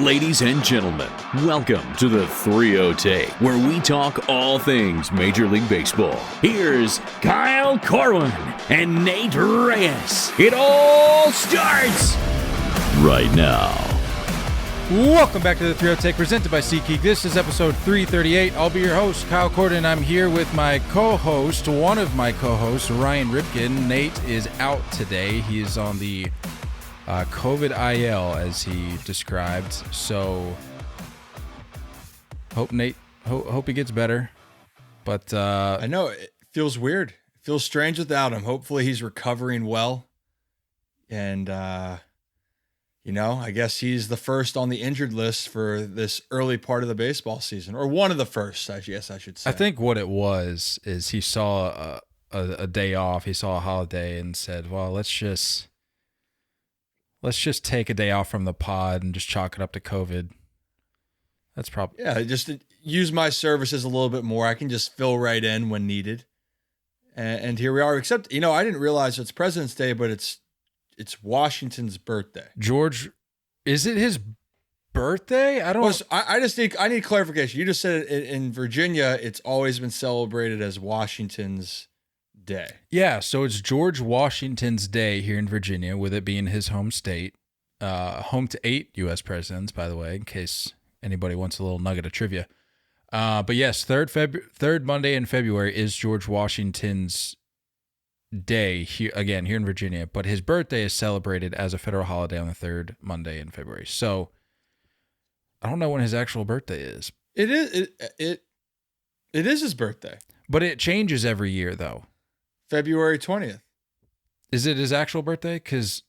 Ladies and gentlemen, welcome to the 3-0 Take, where we talk all things Major League Baseball. Here's Kyle Corwin and Nate Reyes. It all starts right now. Welcome back to the 3-0 Take, presented by SeatGeek. This is episode 338. I'll be your host, Kyle Corwin. I'm here with my co-host, one of my co-hosts, Ryan Ripken. Nate is out today. He is on the COVID IL, as he described. So, hope he gets better. But I know it feels weird. It feels strange without him. Hopefully, he's recovering well. And I guess he's the first on the injured list for this early part of the baseball season, or one of the first, I guess I should say. I think what it was is he saw a day off. He saw a holiday and said, "Well, let's just take a day off from the pod and just chalk it up to COVID." That's probably... Yeah, just use my services a little bit more. I can just fill right in when needed. And here we are. Except, I didn't realize it's President's Day, but it's Washington's birthday. George, is it his birthday? I need clarification. You just said in Virginia, it's always been celebrated as Washington's Day. Yeah, so it's George Washington's Day here in Virginia, with it being his home state. Home to 8 U.S. presidents, by the way, in case anybody wants a little nugget of trivia. But yes, third Monday in February is George Washington's Day here in Virginia. But his birthday is celebrated as a federal holiday on the third Monday in February. So I don't know when his actual birthday is. It is his birthday, but it changes every year, though. February 20th. Is it his actual birthday? Because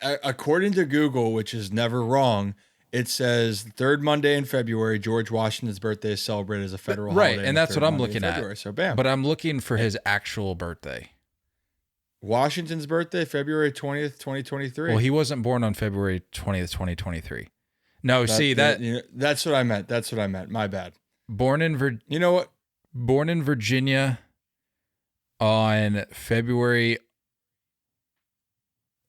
according to Google, which is never wrong, it says third Monday in February, George Washington's birthday is celebrated as a federal holiday. Right, and that's what I'm looking at. So bam. But I'm looking for his actual birthday. Washington's birthday, February 20th, 2023. Well, he wasn't born on February 20th, 2023. No, that's what I meant. That's what I meant. My bad. Born in Virginia on February.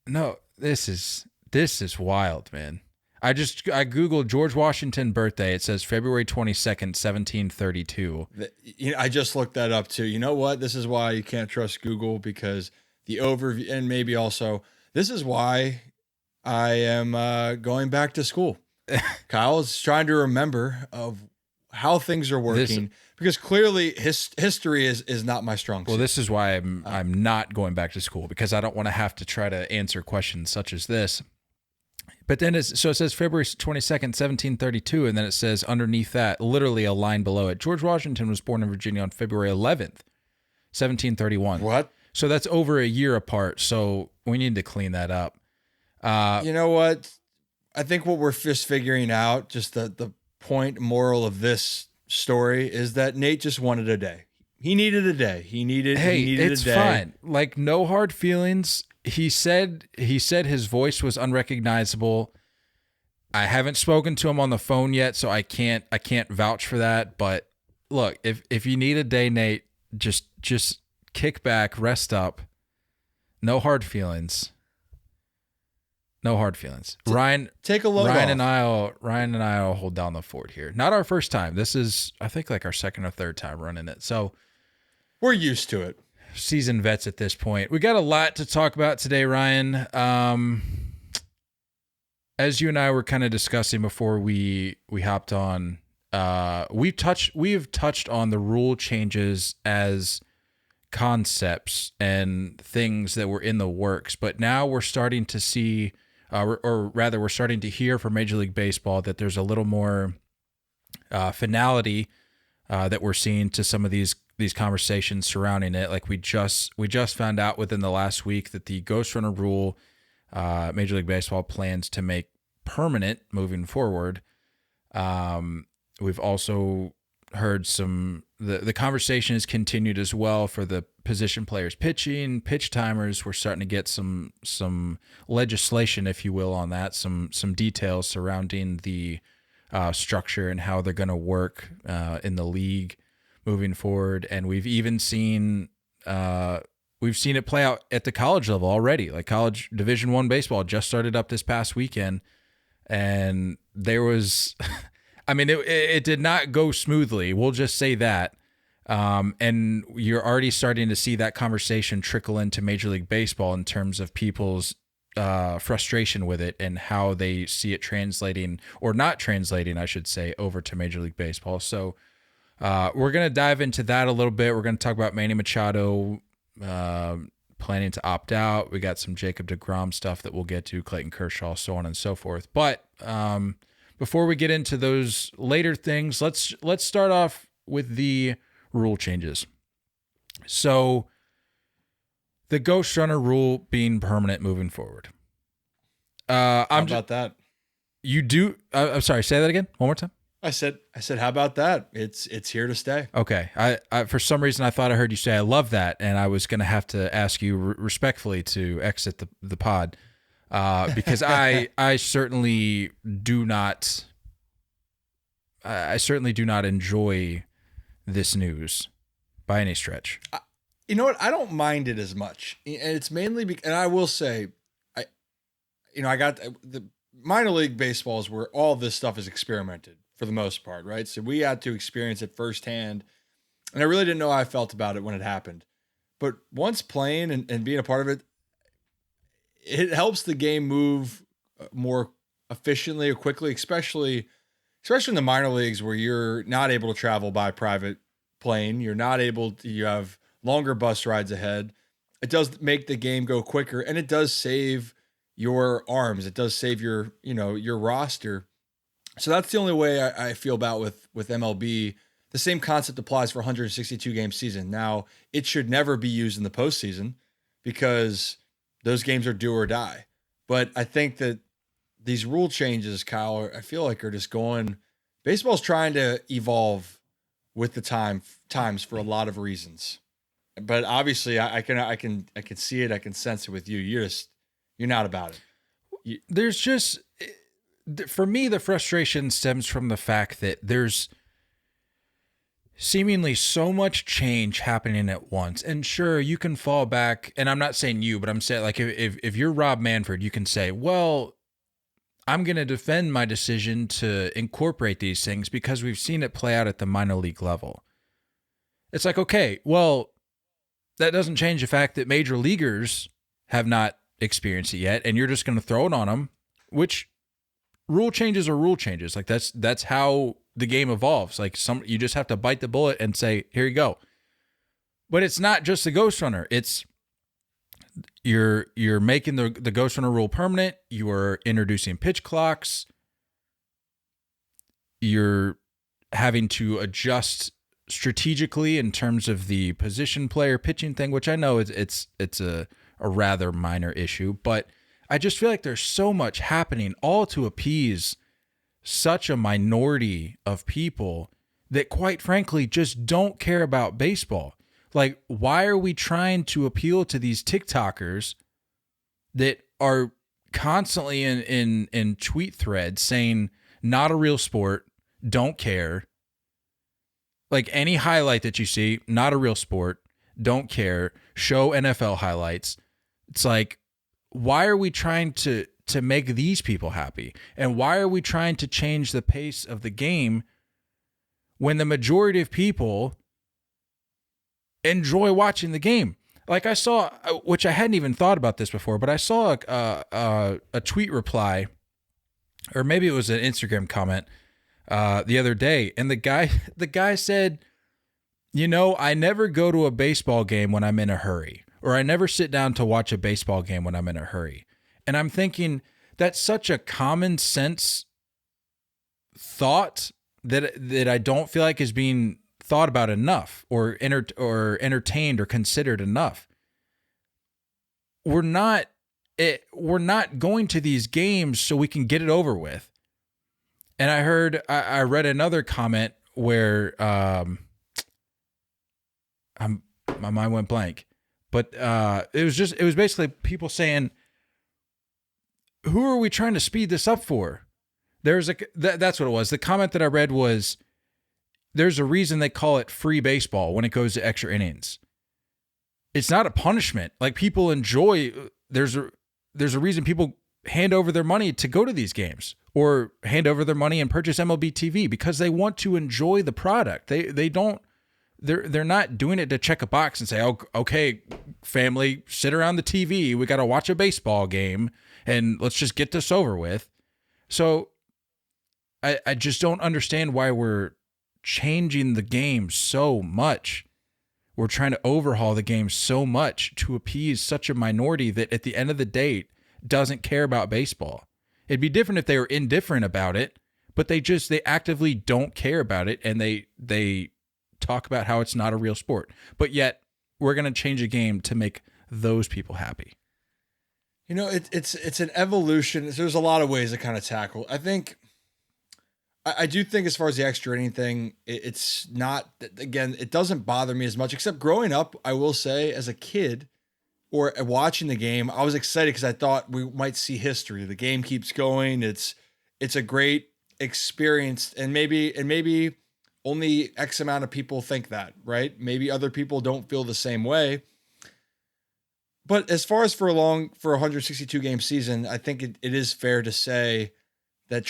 No, this is wild, man. I Googled George Washington birthday. It says February 22nd, 1732. I just looked that up too. You know what? This is why you can't trust Google, because the overview, and maybe also this is why I am going back to school. Kyle is trying to remember of how things are working, because clearly history is not my strong suit. Well, this is why I'm not going back to school, because I don't want to have to try to answer questions such as this. But then it says February 22nd, 1732, and then it says underneath that, literally a line below it, George Washington was born in Virginia on February 11th, 1731. What? So that's over a year apart. So we need to clean that up. You know what? I think what we're just figuring out, just the moral of this story, is that Nate just wanted a day. He needed a day. He needed a day. It's fine. Like, no hard feelings. He said his voice was unrecognizable. I haven't spoken to him on the phone yet, so I can't vouch for that. But look, if you need a day, Nate, just kick back, rest up. No hard feelings. No hard feelings. Ryan, take a look. Ryan and I will hold down the fort here. Not our first time. This is, I think, like our second or third time running it. So we're used to it. Seasoned vets at this point. We got a lot to talk about today, Ryan. As you and I were kind of discussing before we hopped on, we have touched on the rule changes as concepts and things that were in the works, but now we're starting to see, or rather, we're starting to hear from Major League Baseball that there's a little more finality that we're seeing to some of these conversations surrounding it. Like we just found out within the last week that the ghost runner rule, Major League Baseball plans to make permanent moving forward. We've also heard the conversation has continued as well for the position players pitching, pitch timers. We're starting to get some legislation, if you will, on that, some details surrounding the structure and how they're going to work in the league moving forward. And we've even seen it play out at the college level already. Like college Division I baseball just started up this past weekend, And there was, I mean, it did not go smoothly. We'll just say that. And you're already starting to see that conversation trickle into Major League Baseball in terms of people's frustration with it and how they see it translating or not translating, I should say, over to Major League Baseball. So we're going to dive into that a little bit. We're going to talk about Manny Machado planning to opt out. We got some Jacob deGrom stuff that we'll get to, Clayton Kershaw, so on and so forth. But before we get into those later things, let's start off with the rule changes. So the ghost runner rule being permanent moving forward. How about that? You do. I'm sorry. Say that again. One more time. I said, how about that? It's here to stay. Okay. I for some reason I thought I heard you say I love that, and I was going to have to ask you respectfully to exit the pod because I certainly do not. I certainly do not enjoy this news by any stretch. You know what? I don't mind it as much, and it's mainly and I will say, I got the minor league baseballs where all this stuff is experimented for the most part, right? So we had to experience it firsthand, and I really didn't know how I felt about it when it happened. But once playing and being a part of it, it helps the game move more efficiently or quickly, especially in the minor leagues where you're not able to travel by private plane. You're not able to, you have longer bus rides ahead. It does make the game go quicker, and it does save your arms. It does save your roster. So that's the only way I feel about with MLB. The same concept applies for 162 game season. Now, it should never be used in the postseason because those games are do or die. But I think that these rule changes, Kyle, I feel like are just going. Baseball's trying to evolve with the times for a lot of reasons. But obviously, I can see it. I can sense it with you. You're not about it. There's just, for me, the frustration stems from the fact that there's seemingly so much change happening at once. And sure, you can fall back, and I'm not saying you, but I'm saying like if you're Rob Manfred, you can say, well, I'm going to defend my decision to incorporate these things because we've seen it play out at the minor league level. It's like, okay, well, that doesn't change the fact that major leaguers have not experienced it yet, and you're just going to throw it on them, which rule changes are rule changes. Like that's how the game evolves. Like you just have to bite the bullet and say, here you go. But it's not just the ghost runner. It's you're making the ghost runner rule permanent. You are introducing pitch clocks. You're having to adjust strategically in terms of the position player pitching thing, which I know it's a rather minor issue, but I just feel like there's so much happening all to appease such a minority of people that quite frankly just don't care about baseball. Like, why are we trying to appeal to these TikTokers that are constantly in tweet threads saying not a real sport, don't care? Like any highlight that you see, not a real sport, don't care, show NFL highlights. It's like, why are we trying to make these people happy? And why are we trying to change the pace of the game when the majority of people enjoy watching the game? Like I saw, which I hadn't even thought about this before, but I saw a tweet reply, or maybe it was an Instagram comment the other day, and the guy said, I never go to a baseball game when I'm in a hurry, or I never sit down to watch a baseball game when I'm in a hurry. And I'm thinking that's such a common sense thought that I don't feel like is being thought about enough or entertained or considered enough. We're not going to these games so we can get it over with. And I read another comment where my mind went blank, but it was basically people saying, who are we trying to speed this up for? That's what it was. The comment that I read was, there's a reason they call it free baseball when it goes to extra innings. It's not a punishment. Like, people enjoy, there's a reason people hand over their money to go to these games. or hand over their money and purchase MLB TV because they want to enjoy the product. They're not doing it to check a box and say, "Oh, okay, family, sit around the TV. We got to watch a baseball game and let's just get this over with." So I just don't understand why we're changing the game so much. We're trying to overhaul the game so much to appease such a minority that at the end of the day doesn't care about baseball. It'd be different if they were indifferent about it, but they actively don't care about it, and they talk about how it's not a real sport. But yet we're going to change a game to make those people happy. You know, it's an evolution. There's a lot of ways to kind of tackle. I do think as far as the extra inning thing, it's not, again, it doesn't bother me as much, except growing up, I will say, as a kid or watching the game, I was excited because I thought we might see history. The game keeps going. It's a great experience, and maybe only X amount of people think that, right? Maybe other people don't feel the same way. But as far as for a 162 game season, I think it is fair to say that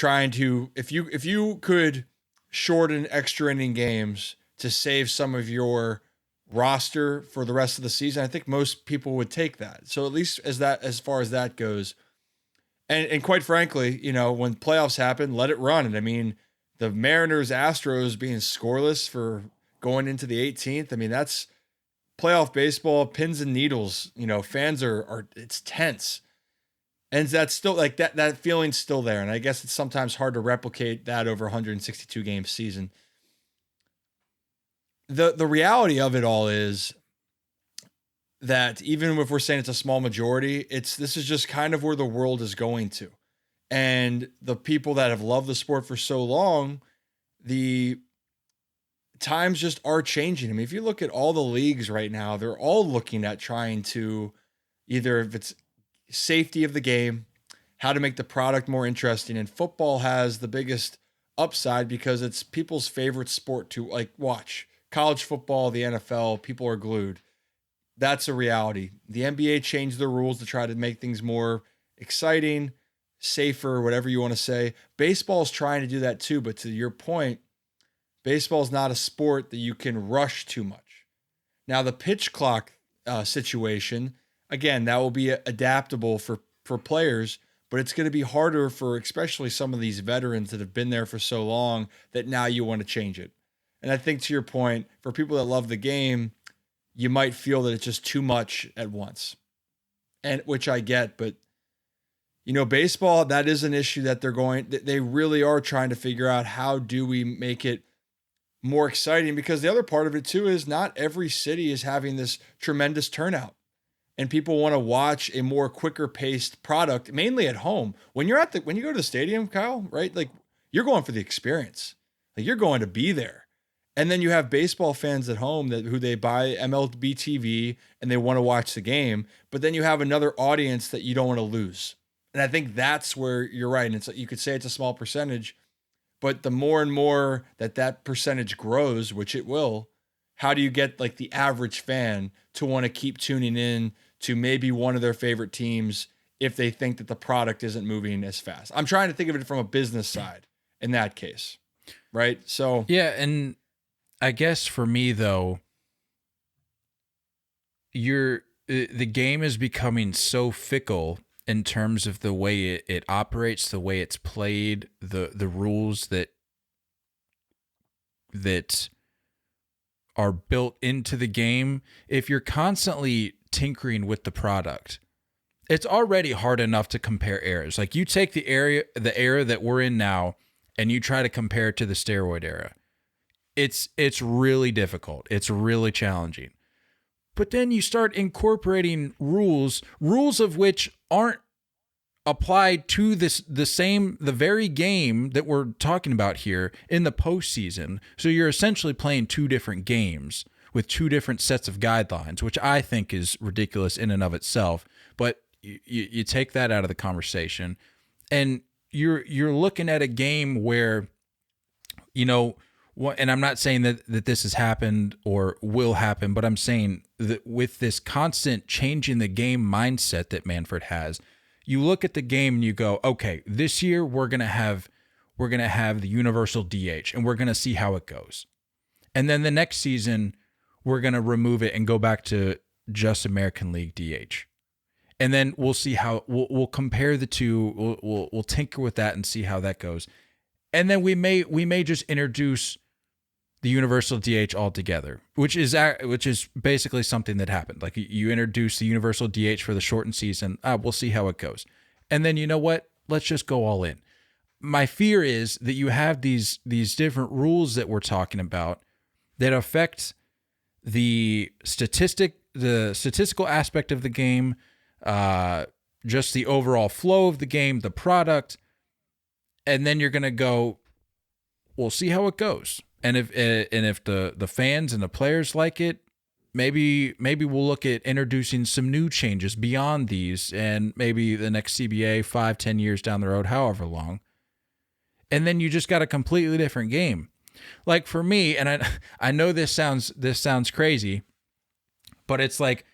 if you could shorten extra inning games to save some of your roster for the rest of the season, I think most people would take that. So at least as far as that goes, and quite frankly, you know, when playoffs happen, let it run. And I mean, the Mariners Astros being scoreless for going into the 18th, I mean, that's playoff baseball, pins and needles. You know, fans are it's tense. And that's still like that feeling's still there. And I guess it's sometimes hard to replicate that over 162 game season. The reality of it all is that even if we're saying it's a small majority, this is just kind of where the world is going to. And the people that have loved the sport for so long, the times just are changing. I mean, if you look at all the leagues right now, they're all looking at trying to either, if it's safety of the game, how to make the product more interesting. And football has the biggest upside because it's people's favorite sport to like watch. College football, the NFL, people are glued. That's a reality. The NBA changed the rules to try to make things more exciting, safer, whatever you want to say. Baseball's trying to do that too, but to your point, baseball is not a sport that you can rush too much. Now, the pitch clock situation, again, that will be adaptable for players, but it's going to be harder for especially some of these veterans that have been there for so long that now you want to change it. And I think to your point, for people that love the game, you might feel that it's just too much at once, and which I get, but you know, baseball, that is an issue that they really are trying to figure out how do we make it more exciting, because the other part of it too is not every city is having this tremendous turnout. And people want to watch a more quicker paced product, mainly at home. When you go to the stadium, Kyle, right? Like you're going for the experience. Like you're going to be there. And then you have baseball fans at home who they buy MLB TV and they want to watch the game. But then you have another audience that you don't want to lose. And I think that's where you're right. And you could say it's a small percentage, but the more and more that percentage grows, which it will, how do you get like the average fan to want to keep tuning in to maybe one of their favorite teams if they think that the product isn't moving as fast? I'm trying to think of it from a business side in that case, right? So yeah, and I guess for me though, the game is becoming so fickle in terms of the way it operates, the way it's played, the rules that are built into the game. If you're constantly tinkering with the product, it's already hard enough to compare eras. Like you take the era that we're in now and you try to compare it to the steroid era. It's really difficult. It's really challenging. But then you start incorporating rules of which aren't applied to the very game that we're talking about here in the postseason. So you're essentially playing two different games with two different sets of guidelines, which I think is ridiculous in and of itself. But you take that out of the conversation, and you're looking at a game where, you know, and I'm not saying that this has happened or will happen, but I'm saying that with this constant changing the game mindset that Manfred has, you look at the game and you go, okay, this year we're going to have the universal DH and we're going to see how it goes. And then the next season we're going to remove it and go back to just American League DH. And then we'll see how we'll compare the two. We'll tinker with that and see how that goes. And then we may just introduce the universal DH altogether, which is basically something that happened. Like you introduce the universal DH for the shortened season. We'll see how it goes. And then you know what? Let's just go all in. My fear is that you have these different rules that we're talking about that affect the statistical aspect of the game, just the overall flow of the game, the product, and then you're going to go, we'll see how it goes. And if the fans and the players like it, maybe we'll look at introducing some new changes beyond these, and maybe the next CBA 5-10 years down the road, however long. And then you just got a completely different game. Like for me, and I know this sounds crazy, but it's like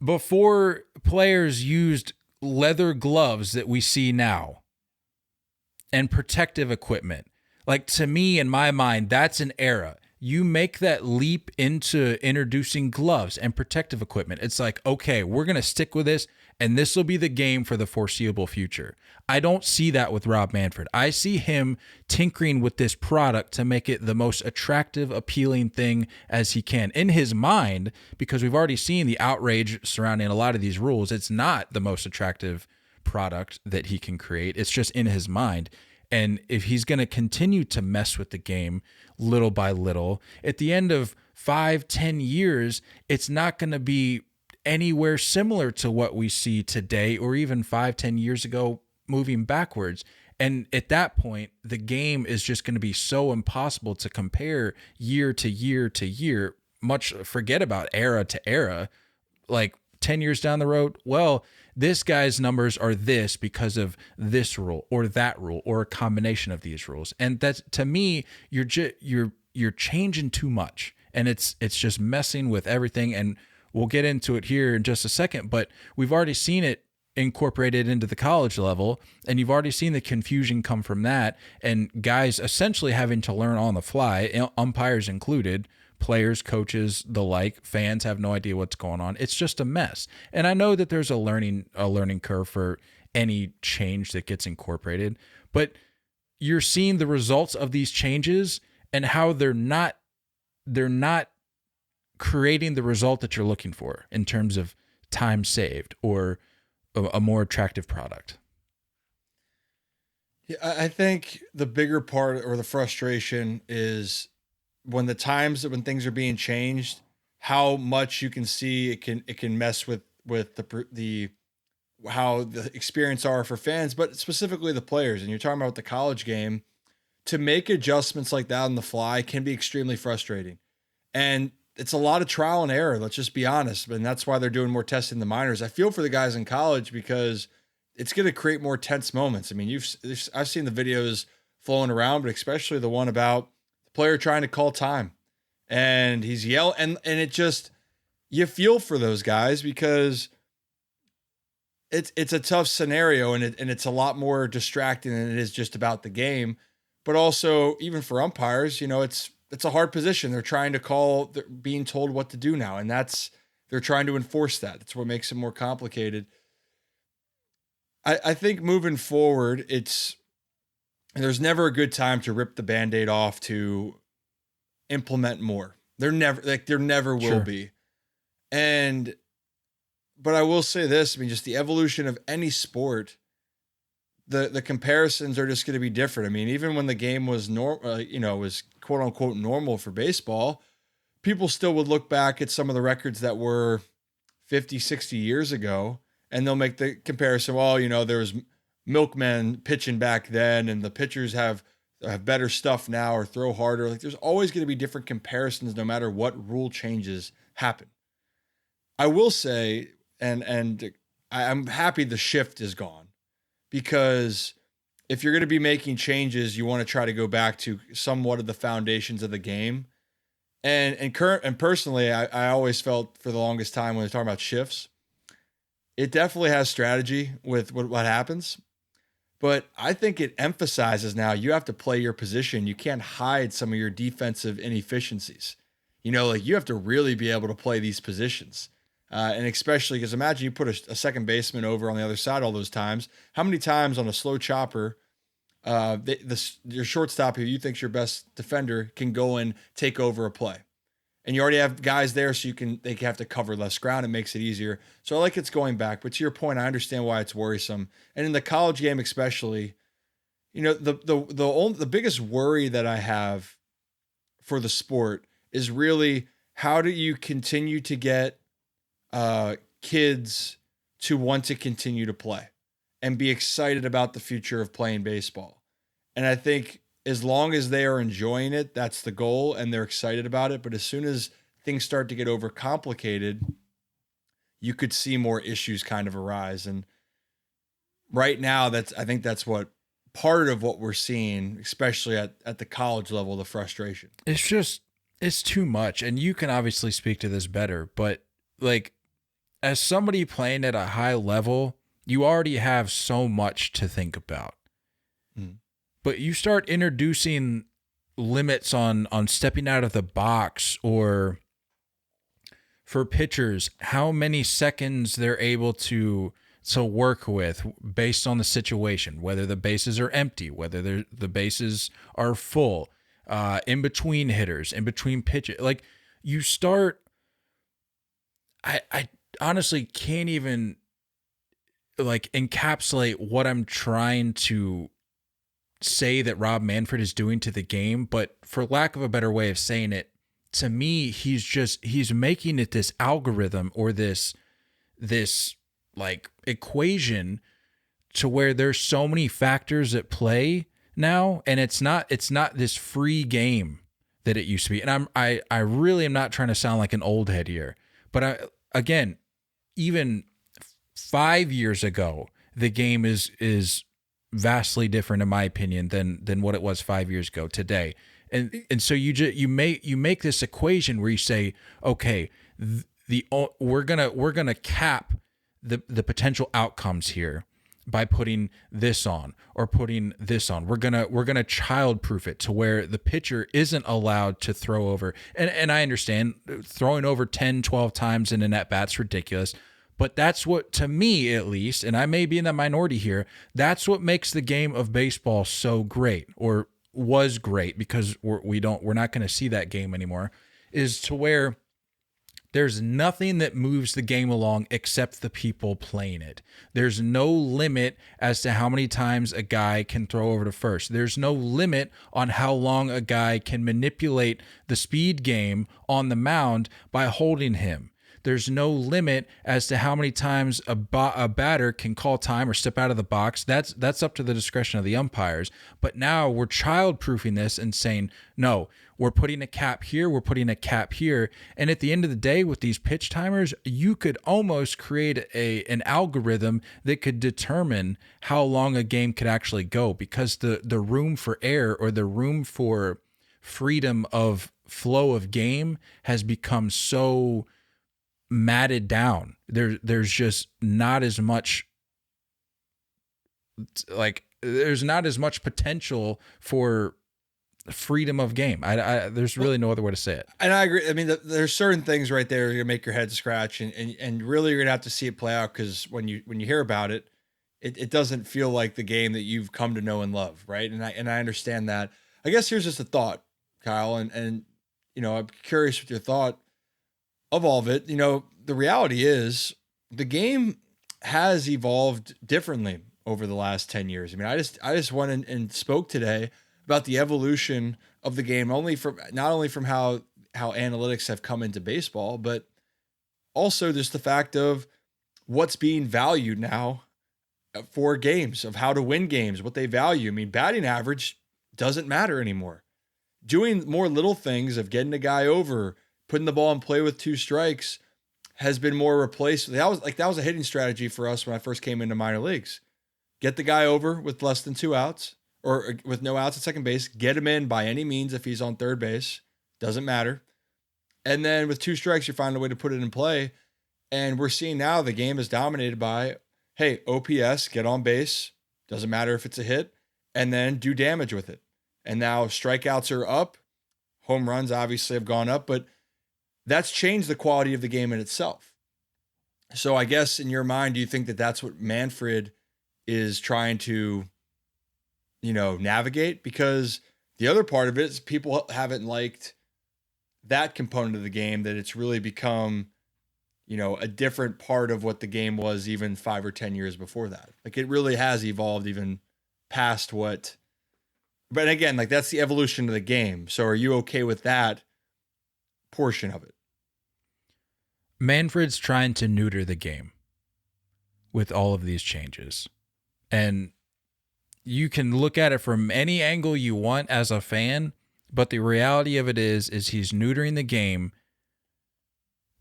before players used leather gloves that we see now and protective equipment. Like to me, in my mind, that's an era. You make that leap into introducing gloves and protective equipment. It's like, okay, we're going to stick with this, and this will be the game for the foreseeable future. I don't see that with Rob Manfred. I see him tinkering with this product to make it the most attractive, appealing thing as he can. In his mind, because we've already seen the outrage surrounding a lot of these rules, it's not the most attractive product that he can create. It's just in his mind. And if he's going to continue to mess with the game little by little, at the end of 5-10 years, it's not going to be anywhere similar to what we see today or even 5-10 years ago moving backwards. And at that point, the game is just going to be so impossible to compare year to year to year. Forget about era to era. Like 10 years down the road, well, this guy's numbers are this because of this rule or that rule or a combination of these rules. And that's, to me, you're changing too much, and it's just messing with everything. And we'll get into it here in just a second, but we've already seen it incorporated into the college level, and you've already seen the confusion come from that, and guys essentially having to learn on the fly, umpires included, players, coaches, the like, fans have no idea what's going on. It's just a mess. And I know that there's a learning curve for any change that gets incorporated, but you're seeing the results of these changes and how they're not creating the result that you're looking for in terms of time saved or a more attractive product. Yeah, I think the bigger part or the frustration is when things are being changed, how much you can see it can mess with the how the experience are for fans, but specifically the players. And you're talking about the college game, to make adjustments like that on the fly can be extremely frustrating. And it's a lot of trial and error. Let's just be honest. And that's why they're doing more testing in the minors. I feel for the guys in college because it's going to create more tense moments. I mean, I've seen the videos flowing around, but especially the one about player trying to call time and he's yelling, and it just, you feel for those guys because it's a tough scenario, and it's a lot more distracting than it is just about the game. But also, even for umpires, it's a hard position. They're trying to call, they're being told what to do now, and they're trying to enforce that. That's what makes it more complicated. I think moving forward, there's never a good time to rip the Band-Aid off to implement more. There never will be. But I will say this, I mean, just the evolution of any sport, the comparisons are just going to be different. I mean, even when the game was was quote unquote normal for baseball, people still would look back at some of the records that were 50, 60 years ago, and they'll make the comparison. Well, there was milkmen pitching back then, and the pitchers have better stuff now or throw harder. Like, there's always going to be different comparisons no matter what rule changes happen. I will say, and I'm happy the shift is gone, because if you're going to be making changes, you want to try to go back to somewhat of the foundations of the game. And personally, I always felt for the longest time when we're talking about shifts, it definitely has strategy with what happens. But I think it emphasizes now you have to play your position. You can't hide some of your defensive inefficiencies. Like you have to really be able to play these positions. And especially because imagine you put a second baseman over on the other side all those times. How many times on a slow chopper, your shortstop, who you think's your best defender, can go and take over a play? And you already have guys there, so they have to cover less ground. It makes it easier. So I like it's going back. But to your point, I understand why it's worrisome. And in the college game, especially, the biggest worry that I have for the sport is really how do you continue to get kids to want to continue to play and be excited about the future of playing baseball. And I think as long as they are enjoying it, that's the goal and they're excited about it. But as soon as things start to get overcomplicated, you could see more issues kind of arise. And right now, I think that's what part of what we're seeing, especially at the college level, the frustration. It's too much. And you can obviously speak to this better, but like as somebody playing at a high level, you already have so much to think about. But you start introducing limits on stepping out of the box, or for pitchers, how many seconds they're able to work with based on the situation, whether the bases are empty, whether the bases are full, in between hitters, in between pitches. Like you start, I honestly can't even like encapsulate what I'm trying to say that Rob Manfred is doing to the game, but for lack of a better way of saying it, to me, he's making it this algorithm or this like equation to where there's so many factors at play now, and it's not this free game that it used to be. And I really am not trying to sound like an old head here, but again, even 5 years ago, the game is vastly different in my opinion than what it was 5 years ago today. And so you make this equation where you say, okay, we're gonna cap the potential outcomes here by putting this on or putting this on. We're gonna child-proof it to where the pitcher isn't allowed to throw over. And I understand throwing over 10, 12 times in an at-bat's ridiculous. But that's what, to me at least, and I may be in the minority here, that's what makes the game of baseball so great, or was great, because we're not going to see that game anymore, is to where there's nothing that moves the game along except the people playing it. There's no limit as to how many times a guy can throw over to first. There's no limit on how long a guy can manipulate the speed game on the mound by holding him. There's no limit as to how many times a batter can call time or step out of the box. That's up to the discretion of the umpires. But now we're child-proofing this and saying, no, we're putting a cap here, we're putting a cap here. And at the end of the day, with these pitch timers, you could almost create an algorithm that could determine how long a game could actually go, because the room for error, or the room for freedom of flow of game, has become so matted down. There's just not as much, like, there's not as much potential for freedom of game. There's really no other way to say it. And I agree. I mean, there's certain things right there that make your head scratch, and really you're gonna have to see it play out, because when you hear about it, it doesn't feel like the game that you've come to know and love, right? And I understand that. I guess here's just a thought, Kyle, and I'm curious with your thought of all of it. The reality is the game has evolved differently over the last 10 years. I mean, I just went and spoke today about the evolution of the game, not only from how analytics have come into baseball, but also just the fact of what's being valued now for games, of how to win games, what they value. I mean, batting average doesn't matter anymore. Doing more little things of getting a guy over, putting the ball in play with 2 strikes, has been more replaced. That was a hitting strategy for us when I first came into minor leagues. Get the guy over with less than 2 outs, or with no outs at second base. Get him in by any means if he's on third base. Doesn't matter. And then with 2 strikes, you find a way to put it in play. And we're seeing now the game is dominated by, hey, OPS, get on base, doesn't matter if it's a hit, and then do damage with it. And now strikeouts are up, home runs obviously have gone up, but that's changed the quality of the game in itself. So I guess in your mind, do you think that that's what Manfred is trying to, navigate? Because the other part of it is people haven't liked that component of the game, that it's really become, a different part of what the game was even 5 or 10 years before that. Like it really has evolved even past what, but again, like that's the evolution of the game. So are you okay with that portion of it? Manfred's trying to neuter the game with all of these changes. And you can look at it from any angle you want as a fan, but the reality of it is he's neutering the game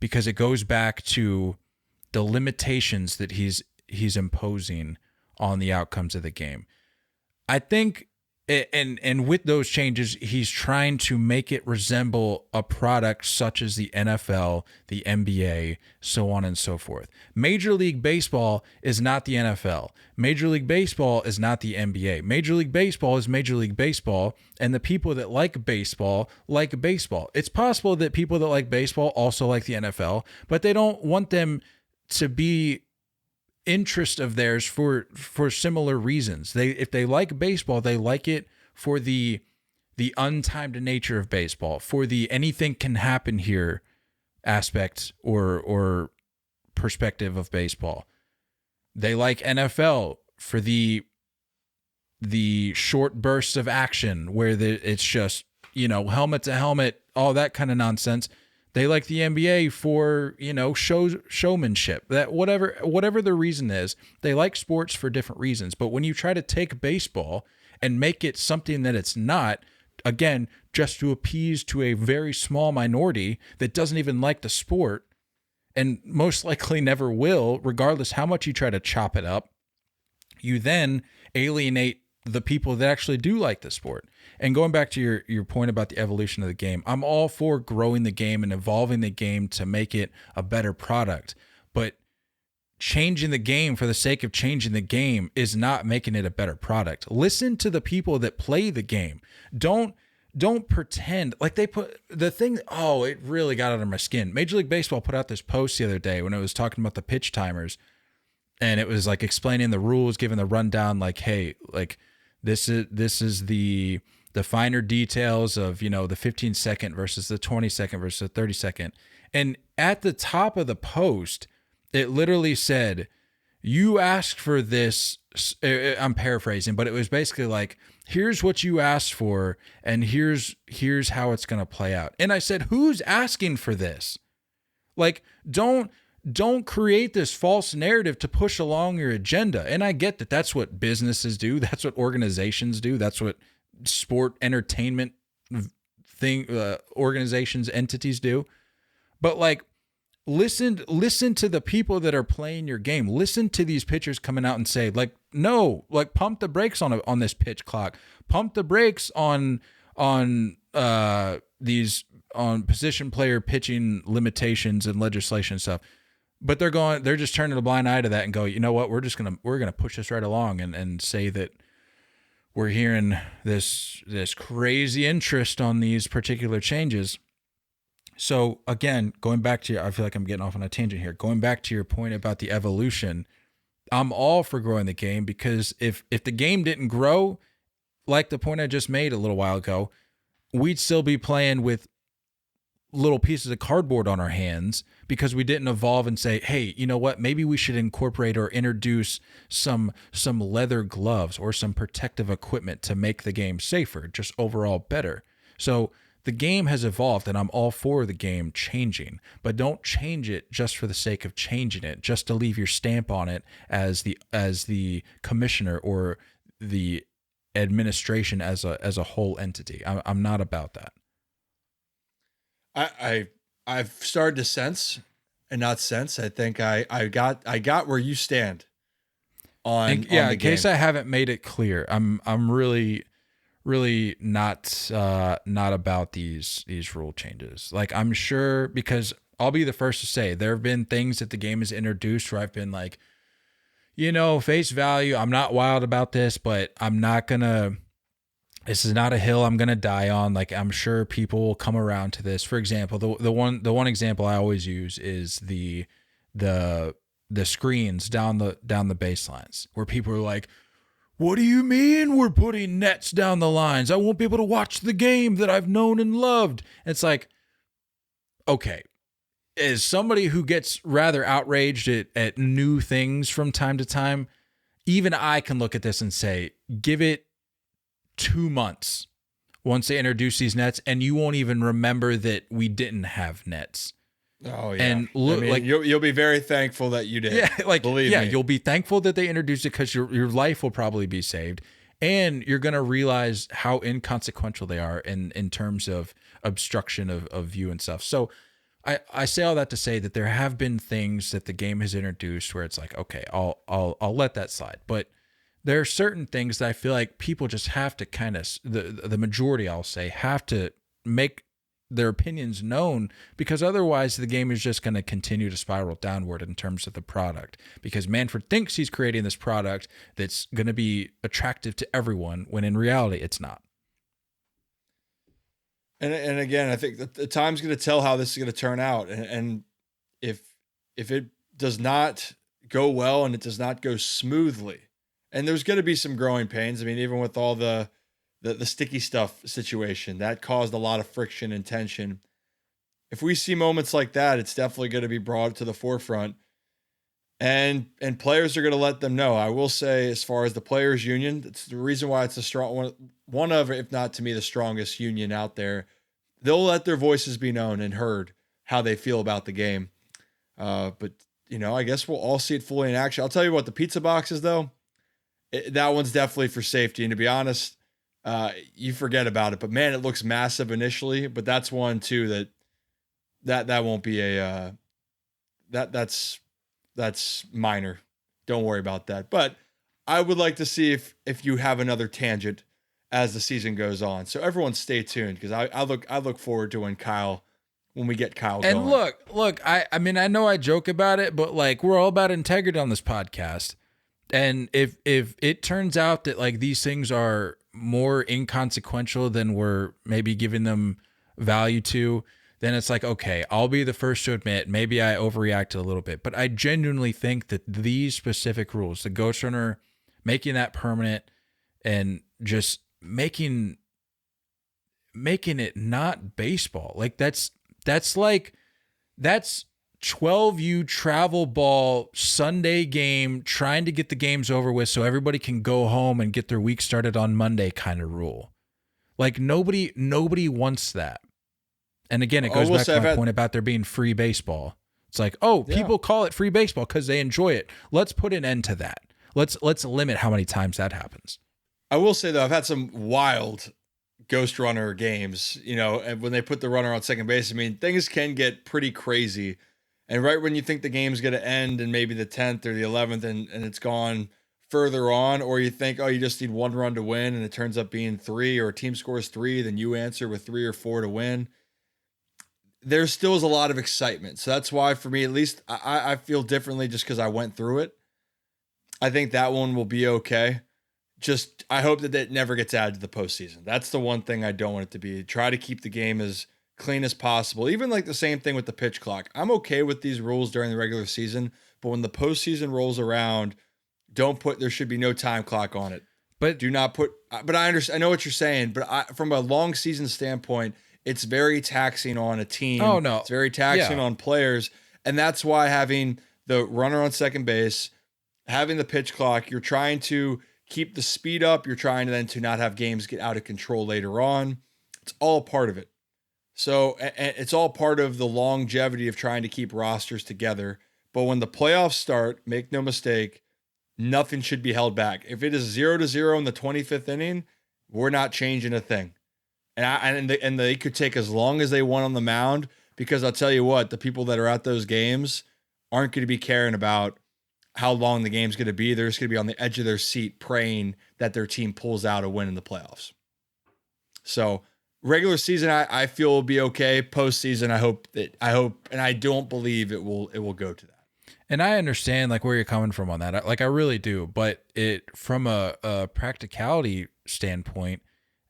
because it goes back to the limitations that he's imposing on the outcomes of the game. I think, and with those changes, he's trying to make it resemble a product such as the NFL, the NBA, so on and so forth. Major League Baseball is not the NFL. Major League Baseball is not the NBA. Major League Baseball is Major League Baseball, and the people that like baseball like baseball. It's possible that people that like baseball also like the NFL, but they don't want them to be interest of theirs for similar reasons. If they like baseball, they like it for the untimed nature of baseball, for the anything can happen here aspect or perspective of baseball. They like NFL for the short bursts of action where it's just, helmet to helmet, all that kind of nonsense. They like the NBA for, showmanship. That whatever the reason is, they like sports for different reasons. But when you try to take baseball and make it something that it's not, again, just to appease to a very small minority that doesn't even like the sport and most likely never will, regardless how much you try to chop it up, you then alienate the people that actually do like the sport. And going back to your point about the evolution of the game, I'm all for growing the game and evolving the game to make it a better product. But changing the game for the sake of changing the game is not making it a better product. Listen to the people that play the game. Don't pretend like they put the thing. Oh, it really got under my skin. Major League Baseball put out this post the other day when it was talking about the pitch timers, and it was like explaining the rules, giving the rundown, like, hey, like this is the finer details of, the 15-second versus the 20-second versus the 30-second. And at the top of the post, it literally said, you asked for this. I'm paraphrasing, but it was basically like, here's what you asked for, and here's how it's going to play out. And I said, who's asking for this? Like, don't create this false narrative to push along your agenda. And I get that that's what businesses do. That's what organizations do. That's what sport entertainment organizations, entities do. But like, listen to the people that are playing your game. Listen to these pitchers coming out and say, like, no, like, pump the brakes on this pitch clock. Pump the brakes on position player pitching limitations and legislation stuff. But they're just turning a blind eye to that and go, you know what, we're gonna push this right along and say that we're hearing this crazy interest on these particular changes. So again, going back to I feel like I'm getting off on a tangent here. Going back to your point about the evolution, I'm all for growing the game, because if the game didn't grow, like the point I just made a little while ago, we'd still be playing with little pieces of cardboard on our hands because we didn't evolve and say, hey, you know what, maybe we should incorporate or introduce some leather gloves or some protective equipment to make the game safer, just overall better. So the game has evolved, and I'm all for the game changing, but don't change it just for the sake of changing it, just to leave your stamp on it as the commissioner or the administration as a whole entity. I'm not about that. I've started to sense, and not sense. I think I got where you stand on the in case I haven't made it clear, I'm really not about these rule changes. Like, I'm sure, because I'll be the first to say there have been things that the game has introduced where I've been like, face value, I'm not wild about this, but this is not a hill I'm going to die on. Like, I'm sure people will come around to this. For example, the one example I always use is the screens down the baselines, where people are like, what do you mean we're putting nets down the lines? I won't be able to watch the game that I've known and loved. It's like, okay, as somebody who gets rather outraged at new things from time to time, even I can look at this and say, give it 2 months once they introduce these nets, and you won't even remember that we didn't have nets. Oh yeah, and look, like you'll be very thankful that you did. Yeah, like believe me. You'll be thankful that they introduced it because your life will probably be saved, and you're gonna realize how inconsequential they are in terms of obstruction of view and stuff. So I say all that to say that there have been things that the game has introduced where it's like, okay, I'll let that slide, but there are certain things that I feel like people just have to kind of, the majority, I'll say, have to make their opinions known, because otherwise the game is just going to continue to spiral downward in terms of the product, because Manfred thinks he's creating this product that's going to be attractive to everyone, when in reality it's not. And again, I think that the time's going to tell how this is going to turn out. And if it does not go well and it does not go smoothly, and there's going to be some growing pains. I mean, even with all the sticky stuff situation, that caused a lot of friction and tension. If we see moments like that, it's definitely going to be brought to the forefront, and players are going to let them know. I will say, as far as the players union, it's the reason why it's a strong one of, if not to me, the strongest union out there. They'll let their voices be known and heard, how they feel about the game. But I guess we'll all see it fully in action. I'll tell you what, the pizza boxes though, that one's definitely for safety. And to be honest, you forget about it, but man, it looks massive initially, but that's one too, that won't be that's minor. Don't worry about that. But I would like to see if you have another tangent as the season goes on. So everyone stay tuned, because I look forward to when we get Kyle going. And look, I mean, I know I joke about it, but like, we're all about integrity on this podcast. And if it turns out that like these things are more inconsequential than we're maybe giving them value to, then it's like, okay, I'll be the first to admit maybe I overreacted a little bit. But I genuinely think that these specific rules, the Ghost Runner, making that permanent and just making it not baseball, like that's 12U travel ball Sunday game, trying to get the games over with so everybody can go home and get their week started on Monday kind of rule. Like nobody wants that. And again, it goes back to my point about there being free baseball. It's like, people call it free baseball because they enjoy it. Let's put an end to that. Let's limit how many times that happens. I will say though, I've had some wild Ghost Runner games, and when they put the runner on second base, I mean, things can get pretty crazy. And right when you think the game's going to end in maybe the 10th or the 11th and it's gone further on, or you think, you just need one run to win, and it turns up being 3, or a team scores 3, then you answer with 3 or 4 to win. There still is a lot of excitement. So that's why, for me, at least, I feel differently just because I went through it. I think that one will be okay. Just, I hope that it never gets added to the postseason. That's the one thing I don't want it to be. Try to keep the game as clean as possible. Even like the same thing with the pitch clock. I'm okay with these rules during the regular season, but when the postseason rolls around, there should be no time clock on it. But do not put, but I understand, I know what you're saying, but from a long season standpoint, it's very taxing on a team. Oh, no. It's very taxing on players. And that's why having the runner on second base, having the pitch clock, you're trying to keep the speed up. You're trying then to not have games get out of control later on. It's all part of it. So it's all part of the longevity of trying to keep rosters together. But when the playoffs start, make no mistake, nothing should be held back. If it is 0-0 in the 25th inning, we're not changing a thing. And they could take as long as they want on the mound, because I'll tell you what, the people that are at those games aren't going to be caring about how long the game's going to be. They're just going to be on the edge of their seat praying that their team pulls out a win in the playoffs. So regular season, I feel will be okay. Postseason, I hope, and I don't believe it will go to that. And I understand like where you're coming from on that. I really do. But it from a practicality standpoint,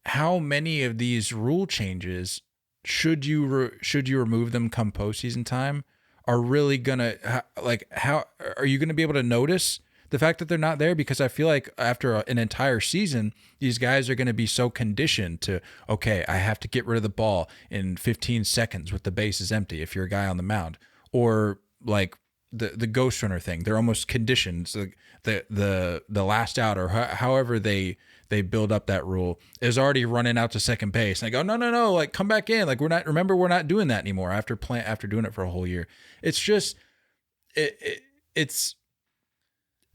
how many of these rule changes should you remove them come postseason time are really gonna how are you gonna be able to notice the fact that they're not there? Because I feel like after an entire season, these guys are going to be so conditioned to, okay, I have to get rid of the ball in 15 seconds with the bases empty if you're a guy on the mound. Or like the ghost runner thing, they're almost conditioned. So the last out or however they build up that rule is already running out to second base. And I go, no, like come back in. Like we're not doing that anymore after doing it for a whole year. It's just it's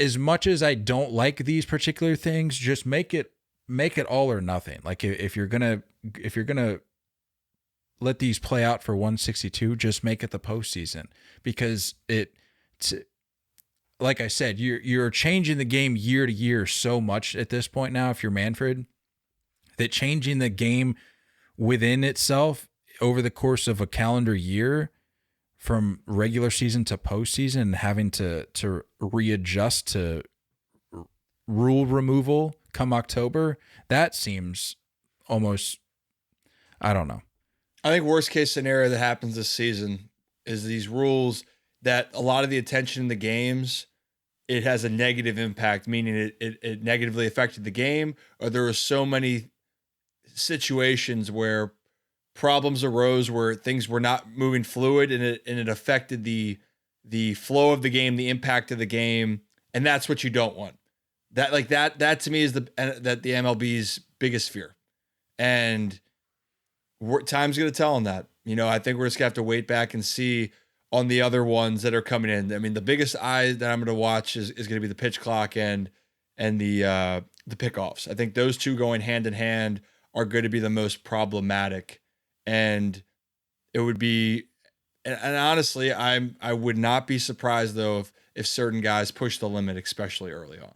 as much as I don't like these particular things, just make it all or nothing. Like if you're gonna let these play out for 162, just make it the postseason, because like I said, you're changing the game year to year so much at this point now. If you're Manfred, that changing the game within itself over the course of a calendar year, from regular season to postseason, and having to readjust to rule removal come October, that seems almost, I don't know. I think worst case scenario that happens this season is these rules that a lot of the attention in the games, it has a negative impact, meaning it negatively affected the game, or there were so many situations where problems arose where things were not moving fluid, and it affected the flow of the game, the impact of the game, and that's what you don't want. That to me is the MLB's biggest fear, and time's going to tell on that. I think we're just going to have to wait back and see on the other ones that are coming in. I mean, the biggest eye that I'm going to watch is going to be the pitch clock and the pickoffs. I think those two going hand in hand are going to be the most problematic. And it would be, and honestly, I would not be surprised though if certain guys push the limit, especially early on.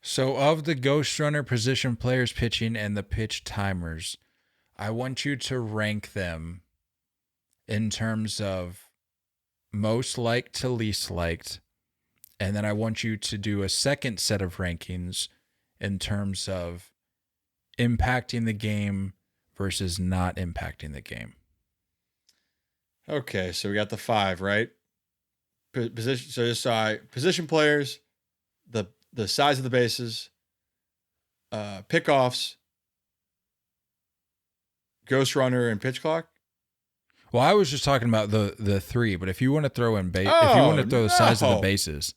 So of the ghost runner, position players pitching, and the pitch timers, I want you to rank them in terms of most liked to least liked. And then I want you to do a second set of rankings in terms of impacting the game versus not impacting the game. Okay, so we got the 5, right? Position. So just position players, the size of the bases, pickoffs, ghost runner, and pitch clock. Well, I was just talking about the 3, but if you want to throw in if you want to throw the size of the bases.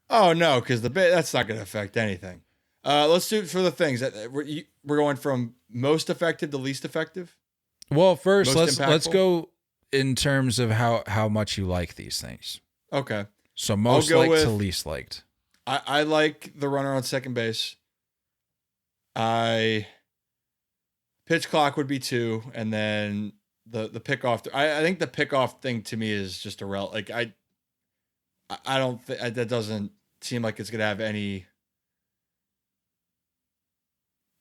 Oh no, because that's not going to affect anything. Let's do it for the things that we're going from most effective to least effective. Well, first let's go in terms of how much you like these things. Okay. So most liked to least liked. I like the runner on second base. Pitch clock would be 2, and then the pickoff. I think the pickoff thing to me is just like I don't think that doesn't seem like it's gonna have any.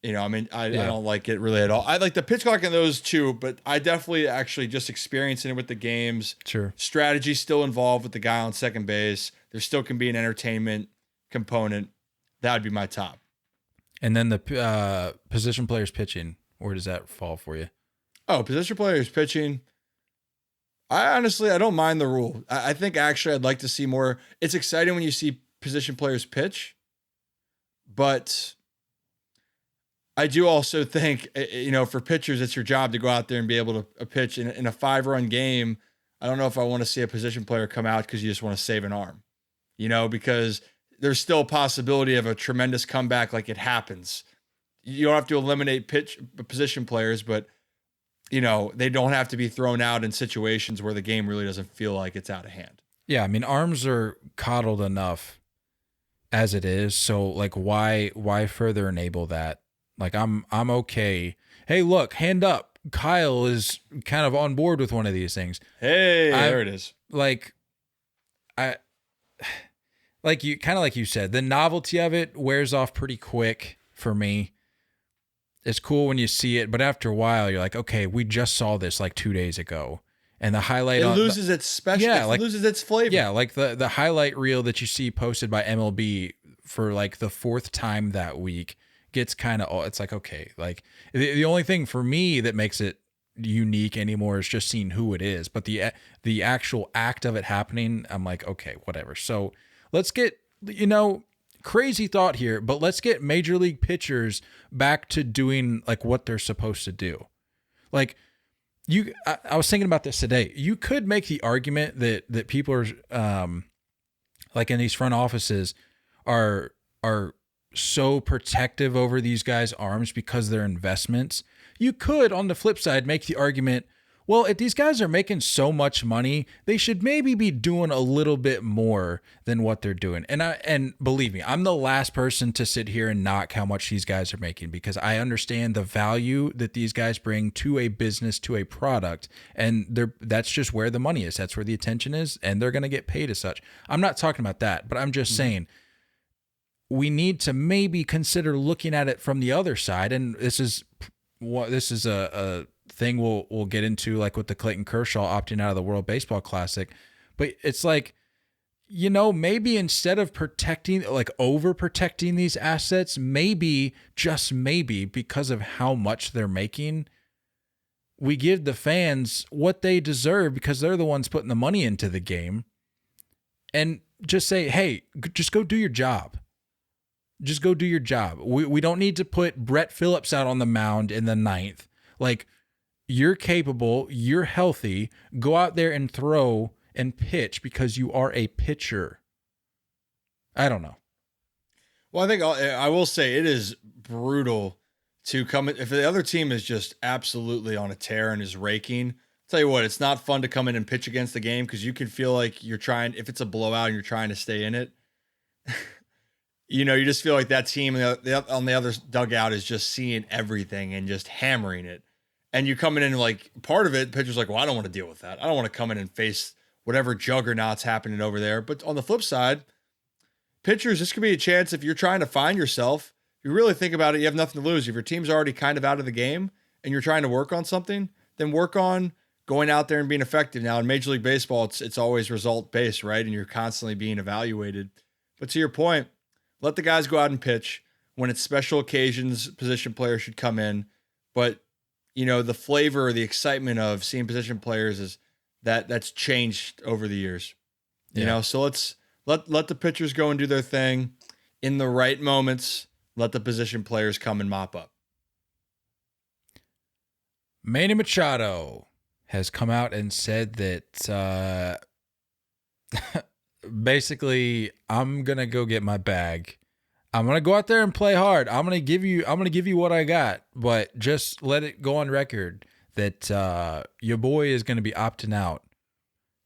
I don't like it really at all. I like the pitch clock in those 2, but I definitely actually just experiencing it with the games. Sure. Strategy still involved with the guy on second base. There still can be an entertainment component. That would be my top. And then the position players pitching, where does that fall for you? Oh, position players pitching. I don't mind the rule. I think actually I'd like to see more. It's exciting when you see position players pitch, but I do also think, for pitchers, it's your job to go out there and be able to pitch in a 5-run game. I don't know if I want to see a position player come out because you just want to save an arm, because there's still a possibility of a tremendous comeback. Like, it happens. You don't have to eliminate position players, but they don't have to be thrown out in situations where the game really doesn't feel like it's out of hand. Yeah. I mean, arms are coddled enough as it is. So like, why further enable that? Like, I'm okay. Hey, look, hand up. Kyle is kind of on board with one of these things. Hey, there it is. Like you said, the novelty of it wears off pretty quick for me. it's cool when you see it, but after a while, you're like, okay, we just saw this like 2 days ago, and the highlight it loses its special. Yeah, it loses its flavor. Yeah, like the highlight reel that you see posted by MLB for like the 4th time that week gets kind of, it's like, okay, like the only thing for me that makes it unique anymore is just seeing who it is, but the actual act of it happening, I'm like, okay, whatever. So let's get, crazy thought here, but let's get major league pitchers back to doing like what they're supposed to do. Like I was thinking about this today. You could make the argument that people are like in these front offices are so protective over these guys' arms because they're investments. You could, on the flip side, make the argument, well, if these guys are making so much money, they should maybe be doing a little bit more than what they're doing. And believe me, I'm the last person to sit here and knock how much these guys are making, because I understand the value that these guys bring to a business, to a product, and that's just where the money is. That's where the attention is, and they're going to get paid as such. I'm not talking about that, but I'm just saying we need to maybe consider looking at it from the other side. And this is a thing we'll get into, like with the Clayton Kershaw opting out of the World Baseball Classic. But it's like, maybe instead of overprotecting these assets, maybe, just maybe, because of how much they're making, we give the fans what they deserve because they're the ones putting the money into the game, and just say, hey, just go do your job. Just go do your job. We don't need to put Brett Phillips out on the mound in the 9th. Like, you're capable, you're healthy, go out there and throw and pitch because you are a pitcher. I don't know. Well, I think I will say it is brutal to come in. If the other team is just absolutely on a tear and is raking, I'll tell you what, it's not fun to come in and pitch against the game because you can feel like you're trying, if it's a blowout and you're trying to stay in it, you just feel like that team on the other dugout is just seeing everything and just hammering it. And you come in and like part of it, the pitcher's like, well, I don't want to deal with that. I don't want to come in and face whatever juggernaut's happening over there. But on the flip side, pitchers, this could be a chance if you're trying to find yourself. If you really think about it, you have nothing to lose. If your team's already kind of out of the game and you're trying to work on something, then work on going out there and being effective. Now in Major League Baseball, it's always result based, right? And you're constantly being evaluated. But to your point, let the guys go out and pitch. When it's special occasions, position players should come in. But the flavor or the excitement of seeing position players is that's changed over the years. So let's let the pitchers go and do their thing in the right moments. Let the position players come and mop up. Manny Machado has come out and said that basically, I'm gonna go get my bag. I'm going to go out there and play hard. I'm going to give you what I got, but just let it go on record that your boy is going to be opting out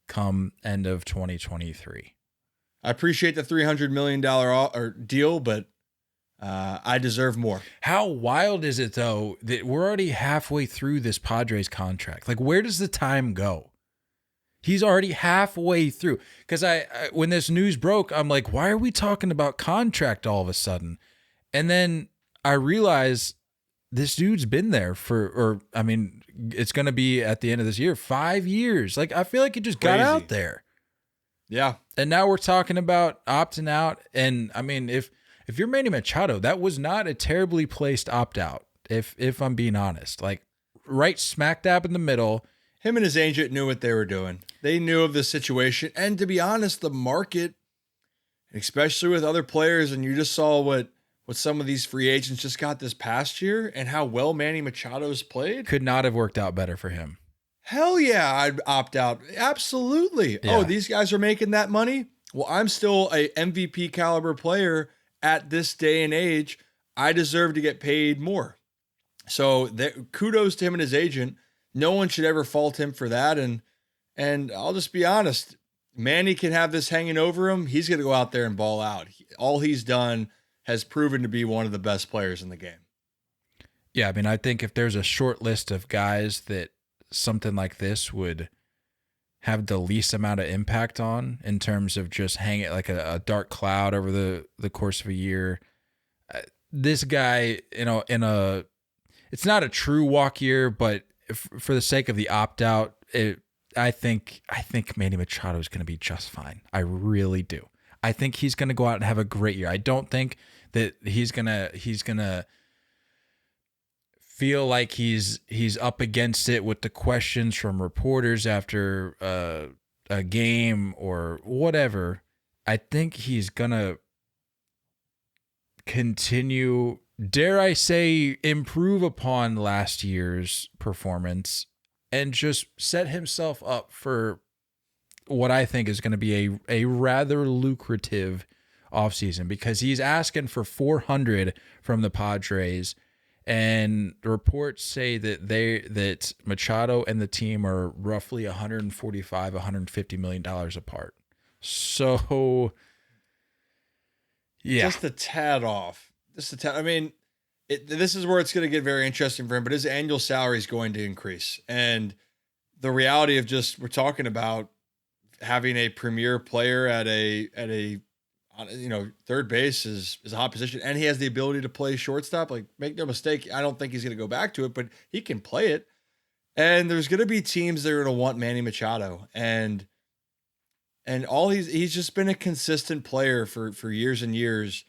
come end of 2023. I appreciate the $300 million deal, but I deserve more. How wild is it though that we're already halfway through this Padres contract? Like, where does the time go? He's already halfway through. Because when this news broke, I'm like, why are we talking about contract all of a sudden? And then I realized this dude's been there it's going to be at the end of this year, 5 years. Like, I feel like it just got out there. Yeah. And now we're talking about opting out. And I mean, if you're Manny Machado, that was not a terribly placed opt out. If I'm being honest, like right smack dab in the middle. Him and his agent knew what they were doing. They knew of the situation. And to be honest, the market, especially with other players, and you just saw what some of these free agents just got this past year and how well Manny Machado's played. Could not have worked out better for him. Hell yeah, I'd opt out. Absolutely. Yeah. Oh, these guys are making that money? Well, I'm still a MVP caliber player at this day and age. I deserve to get paid more. So kudos to him and his agent. No one should ever fault him for that. And I'll just be honest, Manny can have this hanging over him. He's going to go out there and ball out. All he's done has proven to be one of the best players in the game. Yeah, I mean, I think if there's a short list of guys that something like this would have the least amount of impact on in terms of just hanging like a dark cloud over the course of a year, this guy, in a it's not a true walk year, but for the sake of the opt out, I think Manny Machado is going to be just fine. I really do. I think he's going to go out and have a great year. I don't think that he's gonna feel like he's up against it with the questions from reporters after a game or whatever. I think he's gonna continue, dare I say, improve upon last year's performance and just set himself up for what I think is going to be a rather lucrative offseason, because he's asking for 400 from the Padres, and reports say that Machado and the team are roughly $150 million apart. So yeah, just a tad off. Just a tad. I mean, this is where it's going to get very interesting for him. But his annual salary is going to increase, and the reality of just we're talking about having a premier player at a third base is a hot position, and he has the ability to play shortstop. Like, make no mistake, I don't think he's going to go back to it, but he can play it. And there's going to be teams that are going to want Manny Machado, and he's just been a consistent player for years and years.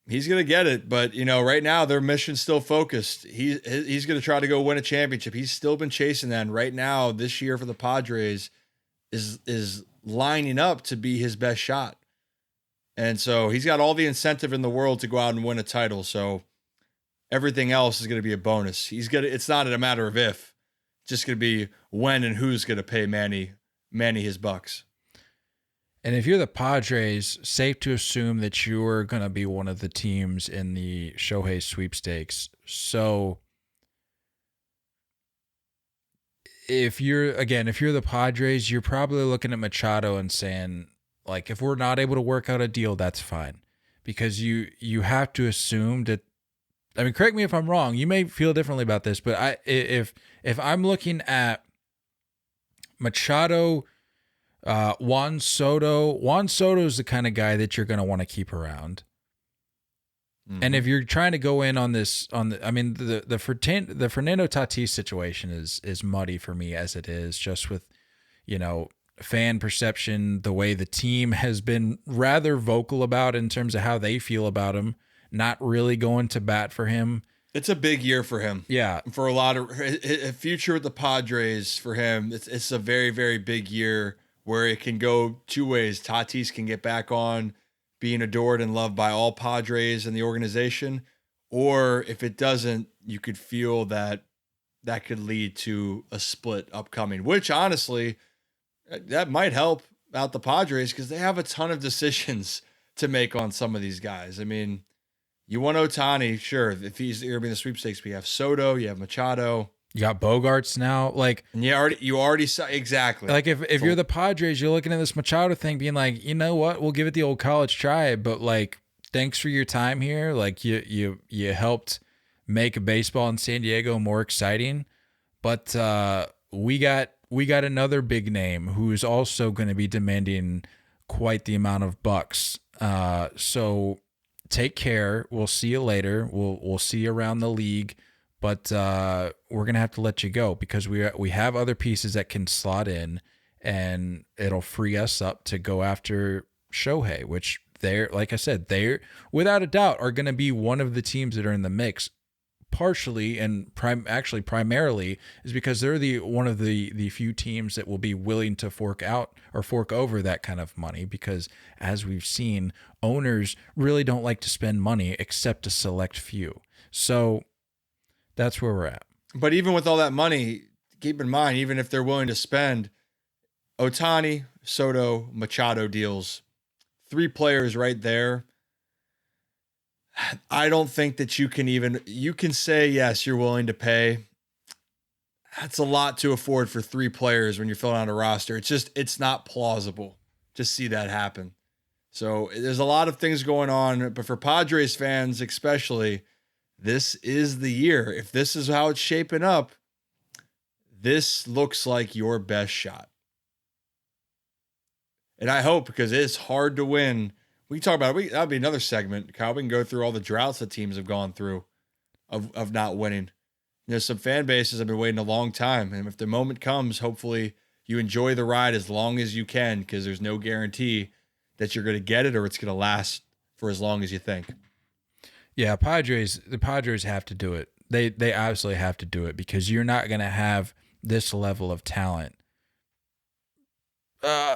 He's going to get it, but right now their mission's still focused. He's going to try to go win a championship. He's still been chasing that. And right now, this year for the Padres is lining up to be his best shot. And so he's got all the incentive in the world to go out and win a title. So everything else is going to be a bonus. It's not a matter of if, it's just going to be when and who's going to pay Manny his bucks. And if you're the Padres, safe to assume that you're going to be one of the teams in the Shohei sweepstakes. So if you're the Padres, you're probably looking at Machado and saying, like, if we're not able to work out a deal, that's fine. Because you have to assume that, I mean, correct me if I'm wrong, you may feel differently about this, but if I'm looking at Machado, Juan Soto is the kind of guy that you're going to want to keep around. Mm-hmm. And if you're trying to go in on the Fernando Tatis situation is muddy for me as it is, just with, fan perception, the way the team has been rather vocal about in terms of how they feel about him, not really going to bat for him. It's a big year for him. Yeah. For a lot of a future with the Padres for him, it's a very, very big year where it can go two ways. Tatis can get back on being adored and loved by all Padres in the organization, or if it doesn't, you could feel that could lead to a split upcoming, which honestly, that might help out the Padres because they have a ton of decisions to make on some of these guys. I mean, you want Ohtani, sure. If he's going to be in the sweepstakes, we have Soto, you have Machado. You got Bogarts now. Like, and you already saw exactly. Like if you're the Padres, you're looking at this Machado thing being like, you know what, we'll give it the old college try, but like, thanks for your time here. Like you helped make baseball in San Diego more exciting. But we got another big name who's also going to be demanding quite the amount of bucks. So take care. We'll see you later. We'll see you around the league. But we're going to have to let you go because we have other pieces that can slot in, and it'll free us up to go after Shohei, which they're, like I said, they're without a doubt are going to be one of the teams that are in the mix. Partially and primarily is because they're one of the few teams that will be willing to fork out or fork over that kind of money, because as we've seen, owners really don't like to spend money except a select few. So that's where we're at. But even with all that money, keep in mind, even if they're willing to spend, Ohtani, Soto, Machado deals, 3 players right there. I don't think that you can say, yes, you're willing to pay. That's a lot to afford for 3 players when you're filling out a roster. It's not plausible to see that happen. So there's a lot of things going on, but for Padres fans especially, this is the year. If this is how it's shaping up, this looks like your best shot. And I hope, because it's hard to win. We can talk about it. That'll be another segment, Kyle. We can go through all the droughts that teams have gone through. of not winning. Some fan bases have been waiting a long time, and if the moment comes, hopefully you enjoy the ride as long as you can, because there's no guarantee that you're going to get it or it's going to last for as long as you think. Yeah, the Padres have to do it. They absolutely have to do it, because you're not going to have this level of talent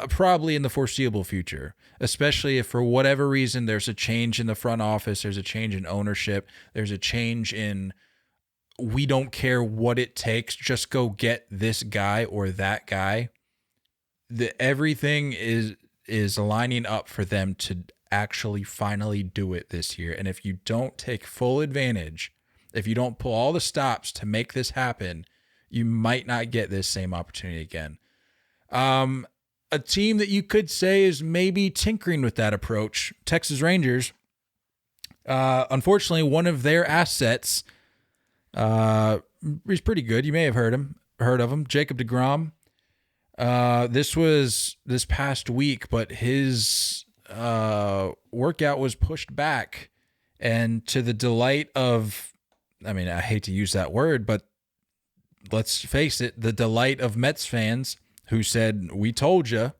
probably in the foreseeable future, especially if for whatever reason there's a change in the front office, there's a change in ownership, there's a change in, we don't care what it takes, just go get this guy or that guy. Everything is lining up for them to actually finally do it this year. And if you don't take full advantage, if you don't pull all the stops to make this happen, you might not get this same opportunity again. A team that you could say is maybe tinkering with that approach, Texas Rangers. Unfortunately, one of their assets is pretty good. You may have heard of him, Jacob deGrom. This was this past week, but his workout was pushed back, and to the delight of, I mean, I hate to use that word, but let's face it, the delight of Mets fans who said, "We told you."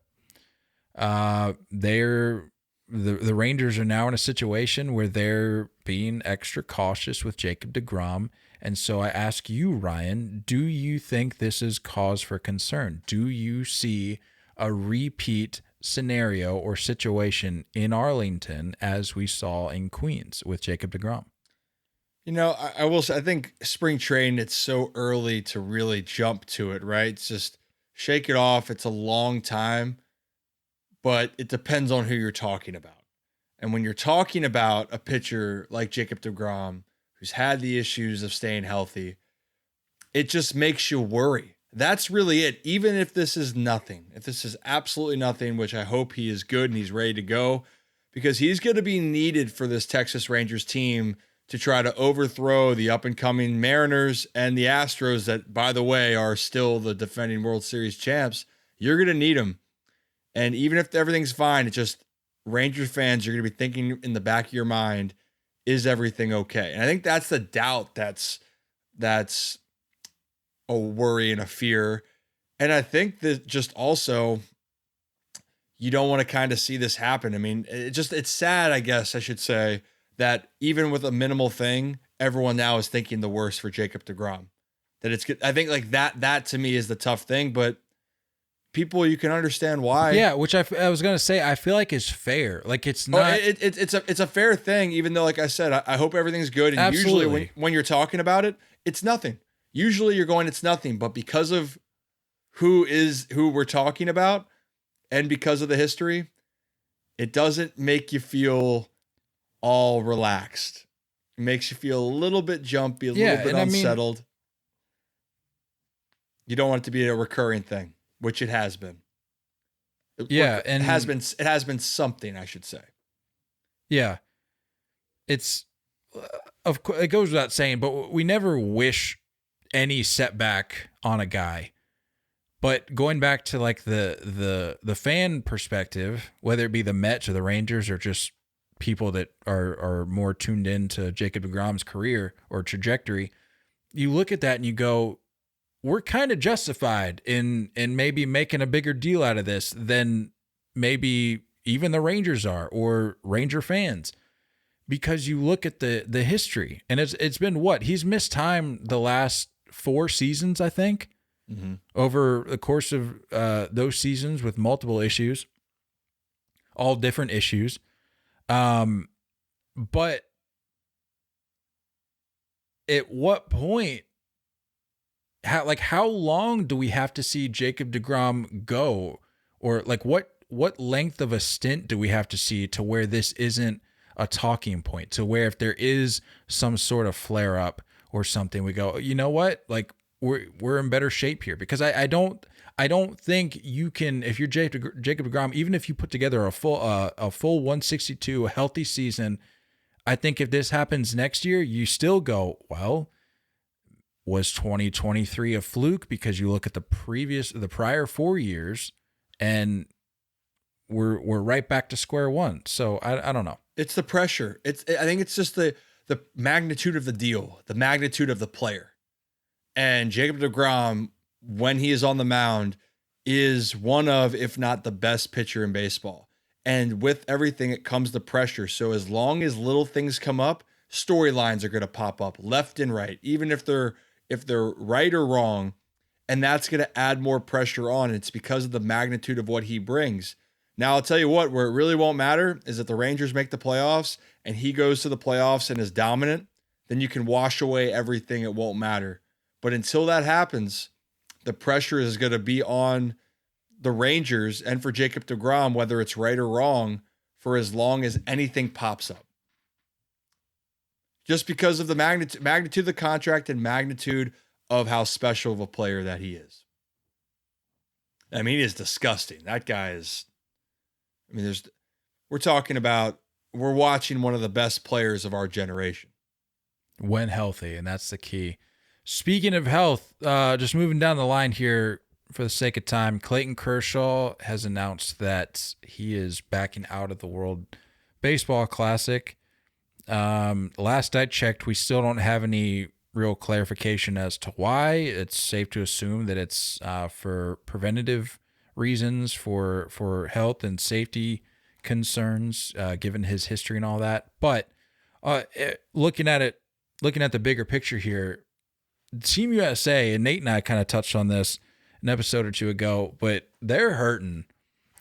The Rangers are now in a situation where they're being extra cautious with Jacob deGrom. And so I ask you, Ryan, do you think this is cause for concern? Do you see a repeat scenario or situation in Arlington as we saw in Queens with Jacob deGrom? I will say, I think spring training, it's so early to really jump to it, right? It's just shake it off. It's a long time, but it depends on who you're talking about. And when you're talking about a pitcher like Jacob deGrom, who's had the issues of staying healthy, it just makes you worry. That's really it. Even if this is nothing, if this is absolutely nothing, which I hope he is good and he's ready to go, because he's going to be needed for this Texas Rangers team to try to overthrow the up-and-coming Mariners and the Astros that, by the way, are still the defending World Series champs. You're going to need him. And even if everything's fine, it's just Rangers fans, you're going to be thinking in the back of your mind, is everything okay? And I think that's the doubt that's a worry and a fear. And I think that just also, you don't want to kind of see this happen. I mean, it's sad, I guess I should say, that even with a minimal thing, everyone now is thinking the worst for Jacob deGrom. That it's good. I think like that to me is the tough thing, but people, you can understand why. Yeah, which I was going to say, I feel like is fair. Like it's not. It's a fair thing, even though, like I said, I hope everything's good. And Absolutely. Usually when you're talking about it, it's nothing. Usually you're going, it's nothing. But because of who we're talking about and because of the history, it doesn't make you feel all relaxed. It makes you feel a little bit jumpy, a little bit unsettled. You don't want it to be a recurring thing, which it has been. Yeah, and it has been something, I should say. Yeah. It's of course it goes without saying, but we never wish any setback on a guy. But going back to like the fan perspective, whether it be the Mets or the Rangers or just people that are more tuned into Jacob deGrom's career or trajectory, you look at that and you go, we're kind of justified in maybe making a bigger deal out of this than maybe even the Rangers are or Ranger fans, because you look at the history and it's been what he's missed time the last 4 seasons, I think, over the course of those seasons with multiple issues, all different issues. But at what point, how long do we have to see Jacob deGrom go? Or like what length of a stint do we have to see to where this isn't a talking point, to where if there is some sort of flare up or something, we go, you know what? Like we're in better shape here, because I don't think you can, if you're Jacob deGrom, even if you put together a full 162, a healthy season, I think if this happens next year, you still go, well, was 2023 a fluke? Because you look at the prior 4 years and we're right back to square one. So I don't know. It's the pressure. I think it's just the the magnitude of the deal, the magnitude of the player. And Jacob deGrom, when he is on the mound, is one of, if not the best pitcher in baseball. And with everything, it comes the pressure. So as long as little things come up, storylines are going to pop up left and right, even if they're right or wrong. And that's going to add more pressure on. It's because of the magnitude of what he brings. Now, I'll tell you what, where it really won't matter is if the Rangers make the playoffs and he goes to the playoffs and is dominant, then you can wash away everything. It won't matter. But until that happens, the pressure is going to be on the Rangers and for Jacob deGrom, whether it's right or wrong, for as long as anything pops up. Just because of the magnitude of the contract and magnitude of how special of a player that he is. I mean, he is disgusting. That guy is, I mean, we're watching one of the best players of our generation. When healthy, and that's the key. Speaking of health, just moving down the line here for the sake of time, Clayton Kershaw has announced that he is backing out of the World Baseball Classic. Last I checked, we still don't have any real clarification as to why. It's safe to assume that it's for preventative reasons, for health and safety concerns, given his history and all that. But looking at the bigger picture here, Team USA, and Nate and I kind of touched on this an episode or two ago, but they're hurting.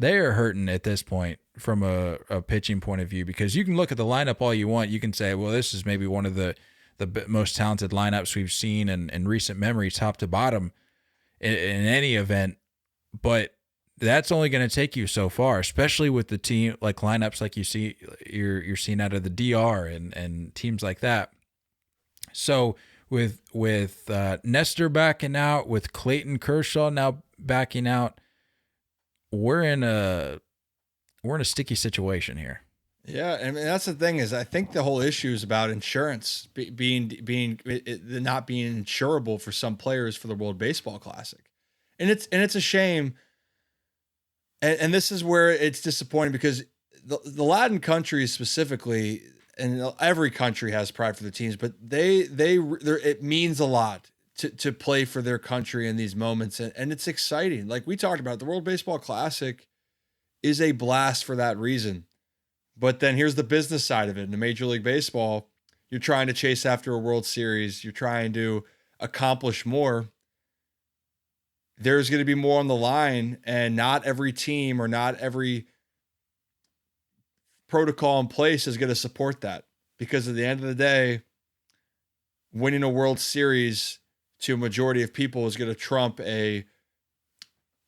They are hurting at this point from a pitching point of view, because you can look at the lineup all you want. You can say, well, this is maybe one of the most talented lineups we've seen in recent memory, top to bottom, in any event. But that's only going to take you so far, especially with the team like lineups like you're seeing out of the DR and teams like that. So with Nestor backing out, with Clayton Kershaw now backing out, we're in a sticky situation here. Yeah, and that's the thing is, I think the whole issue is about insurance being not being insurable for some players for the World Baseball Classic, and it's a shame. And this is where it's disappointing, because the Latin countries specifically, and every country has pride for their teams, but it means a lot to play for their country in these moments, and it's exciting. Like we talked about, the World Baseball Classic is a blast for that reason. But then here's the business side of it. In the Major League Baseball, you're trying to chase after a World Series. You're trying to accomplish more. There's going to be more on the line, and not every team or not every protocol in place is going to support that, because at the end of the day, winning a World Series to a majority of people is going to trump a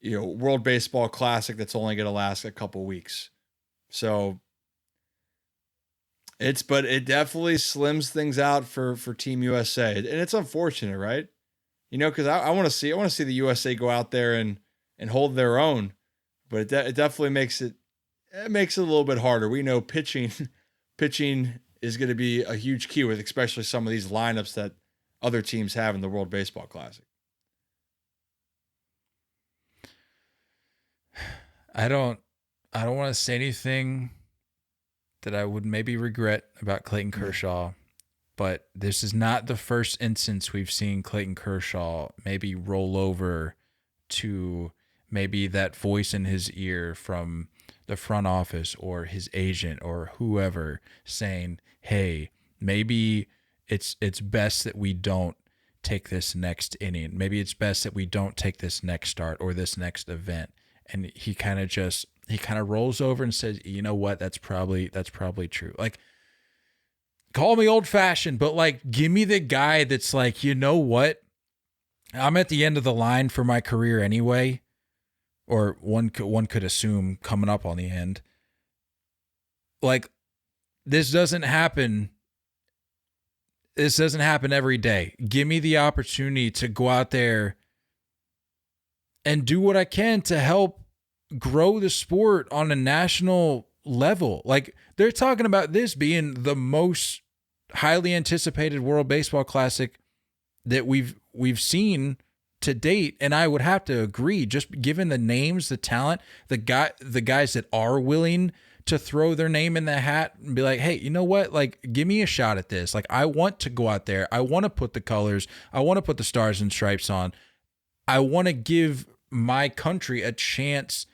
World Baseball Classic that's only going to last a couple weeks. So but it definitely slims things out for Team USA, and it's unfortunate, right? Because I want to see the USA go out there and hold their own, but it definitely makes it a little bit harder. We know pitching is going to be a huge key with especially some of these lineups that other teams have in the World Baseball Classic. I don't want to say anything that I would maybe regret about Clayton Kershaw, but this is not the first instance we've seen Clayton Kershaw maybe roll over to maybe that voice in his ear from the front office or his agent or whoever saying, hey, maybe it's best that we don't take this next inning. Maybe it's best that we don't take this next start or this next event. And he kind of rolls over and says, you know what? That's probably true. Like, call me old fashioned, but like, give me the guy that's like, you know what? I'm at the end of the line for my career anyway, or one could assume coming up on the end. Like, this doesn't happen. This doesn't happen every day. Give me the opportunity to go out there and do what I can to help grow the sport on a national level. Like, they're talking about this being the most highly anticipated World Baseball Classic that we've seen to date, and I would have to agree, just given the names, the talent, the guys that are willing to throw their name in the hat and be like, hey, you know what? Like, give me a shot at this. Like, I want to go out there. I want to put the colors. I want to put the stars and stripes on. I want to give my country a chance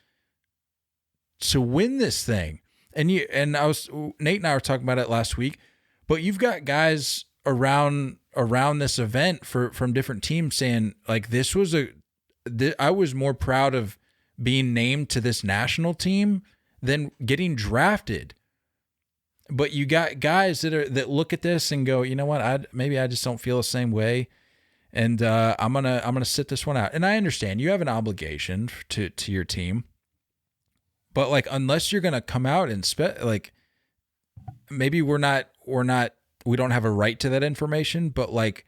to win this thing. And Nate and I were talking about it last week, but you've got guys around this event from different teams saying like, I was more proud of being named to this national team than getting drafted. But you got guys that look at this and go, you know what? Maybe I just don't feel the same way. And I'm gonna sit this one out. And I understand you have an obligation to your team, but like unless you're gonna come out and like maybe we don't have a right to that information, but like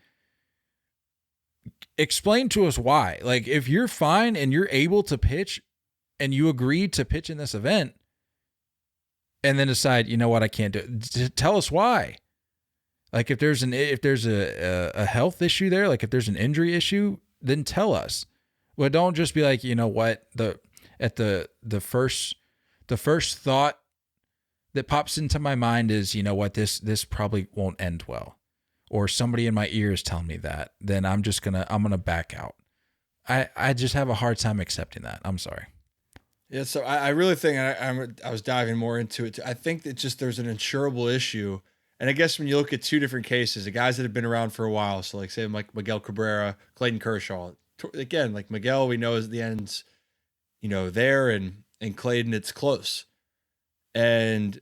explain to us why. Like if you're fine and you're able to pitch and you agreed to pitch in this event and then decide, you know what, I can't do it. Tell us why. Like if there's a health issue there, like if there's an injury issue, then tell us. Well, don't just be like, you know what, the first thought that pops into my mind is, you know what, this probably won't end well, or somebody in my ear is telling me that, then I'm gonna back out. I just have a hard time accepting that. I'm sorry. Yeah, so I really think I was diving more into it. I think that just there's an insurable issue. And I guess when you look at two different cases, the guys that have been around for a while, so like say like Miguel Cabrera, Clayton Kershaw, again, like Miguel, we know is the end's, there, and Clayton, it's close. And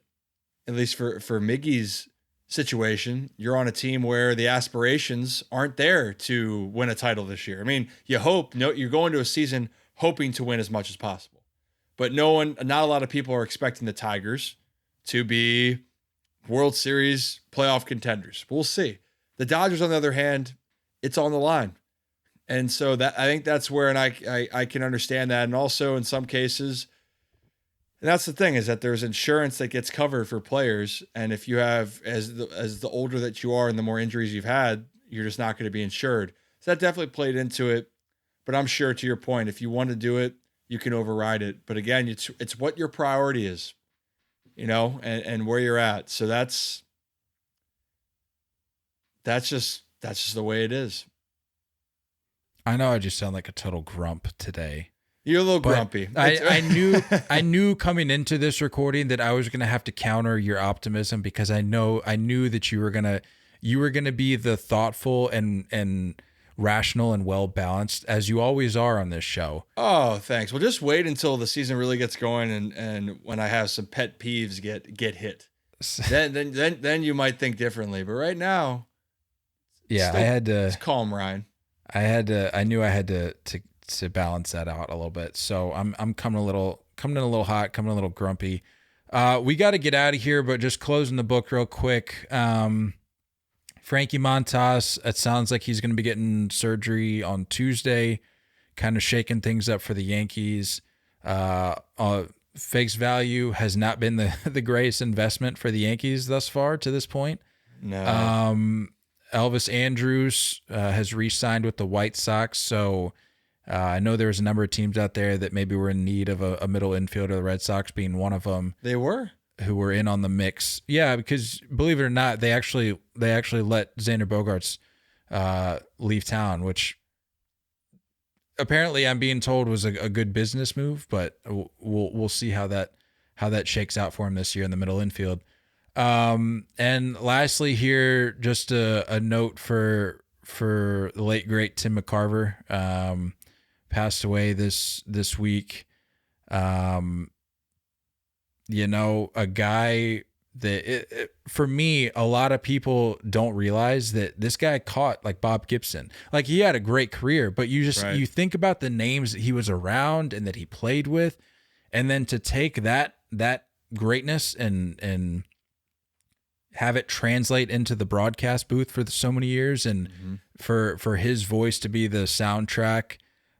at least for Miggy's situation, you're on a team where the aspirations aren't there to win a title this year. I mean, you're going to a season hoping to win as much as possible, but not a lot of people are expecting the Tigers to be World Series playoff contenders. We'll see. The Dodgers, on the other hand, it's on the line. And so I think that's where, and I can understand that. And also in some cases, and that's the thing, is that there's insurance that gets covered for players. And if you have, as the older that you are and the more injuries you've had, you're just not going to be insured. So that definitely played into it. But I'm sure, to your point, if you want to do it, you can override it. But again, it's what your priority is. And where you're at. So that's just the way it is. I know I just sound like a total grump today. You're a little grumpy. I knew coming into this recording that I was going to have to counter your optimism, because I knew that you were going to be the thoughtful and rational and well balanced, as you always are on this show. Oh, thanks. Well, just wait until the season really gets going, and when I have some pet peeves get hit, then you might think differently. But right now, yeah, it's calm, Ryan. I knew I had to balance that out a little bit. So I'm coming in a little hot, coming a little grumpy. We got to get out of here, but just closing the book real quick. Frankie Montas, it sounds like he's going to be getting surgery on Tuesday, kind of shaking things up for the Yankees. Face value has not been the greatest investment for the Yankees thus far to this point. No. Elvis Andrus has re-signed with the White Sox, so I know there was a number of teams out there that maybe were in need of a middle infielder, the Red Sox being one of them. They were? Who were in on the mix. Yeah, because believe it or not, they actually let Xander Bogaerts leave town, which apparently I'm being told was a good business move, but we'll see how that shakes out for him this year in the middle infield. And lastly here, just a note for the late great Tim McCarver, passed away this week. A guy that for me, a lot of people don't realize that this guy caught like Bob Gibson. Like he had a great career, but you think about the names that he was around and that he played with, and then to take that greatness and have it translate into the broadcast booth for so many years, and for his voice to be the soundtrack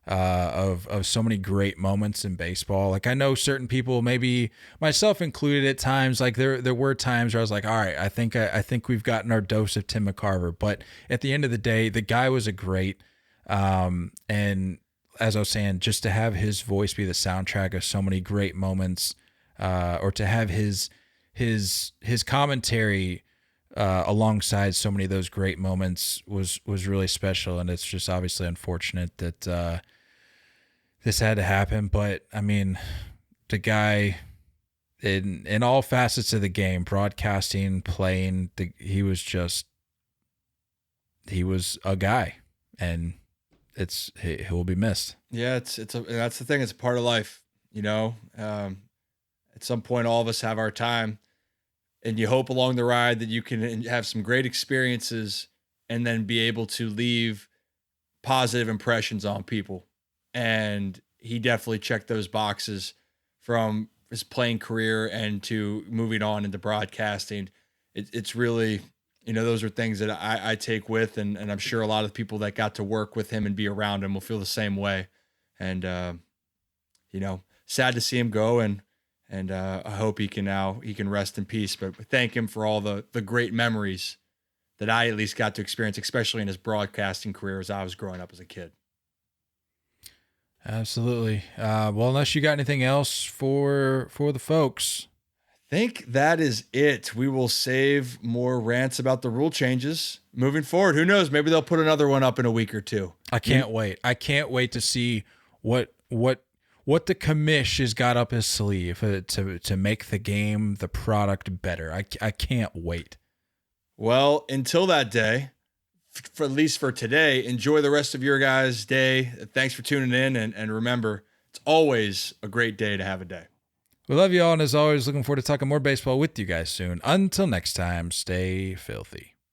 of so many great moments in baseball. Like I know certain people, maybe myself included at times, like there were times where I was like, all right, I think we've gotten our dose of Tim McCarver. But at the end of the day, the guy was a great, and as I was saying, just to have his voice be the soundtrack of so many great moments or to have his commentary alongside so many of those great moments was really special. And it's just obviously unfortunate that this had to happen. But I mean, the guy in all facets of the game, broadcasting, playing, he was a guy, and he will be missed. Yeah, that's the thing. It's a part of life, you know. At some point, all of us have our time, and you hope along the ride that you can have some great experiences, and then be able to leave positive impressions on people. And he definitely checked those boxes from his playing career and to moving on into broadcasting. It's really, you know, those are things that I take with, and I'm sure a lot of the people that got to work with him and be around him will feel the same way. And, you know, sad to see him go, and I hope he can rest in peace, but thank him for all the great memories that I at least got to experience, especially in his broadcasting career as I was growing up as a kid. Absolutely. Well, unless you got anything else for the folks. I think that is it. We will save more rants about the rule changes moving forward. Who knows? Maybe they'll put another one up in a week or two. I can't wait. I can't wait to see what the commish has got up his sleeve to make the game, the product better. I can't wait. Well, until that day, for at least for today, enjoy the rest of your guys' day. Thanks for tuning in, and remember, it's always a great day to have a day. We love you all, and as always, looking forward to talking more baseball with you guys soon. Until next time, stay filthy.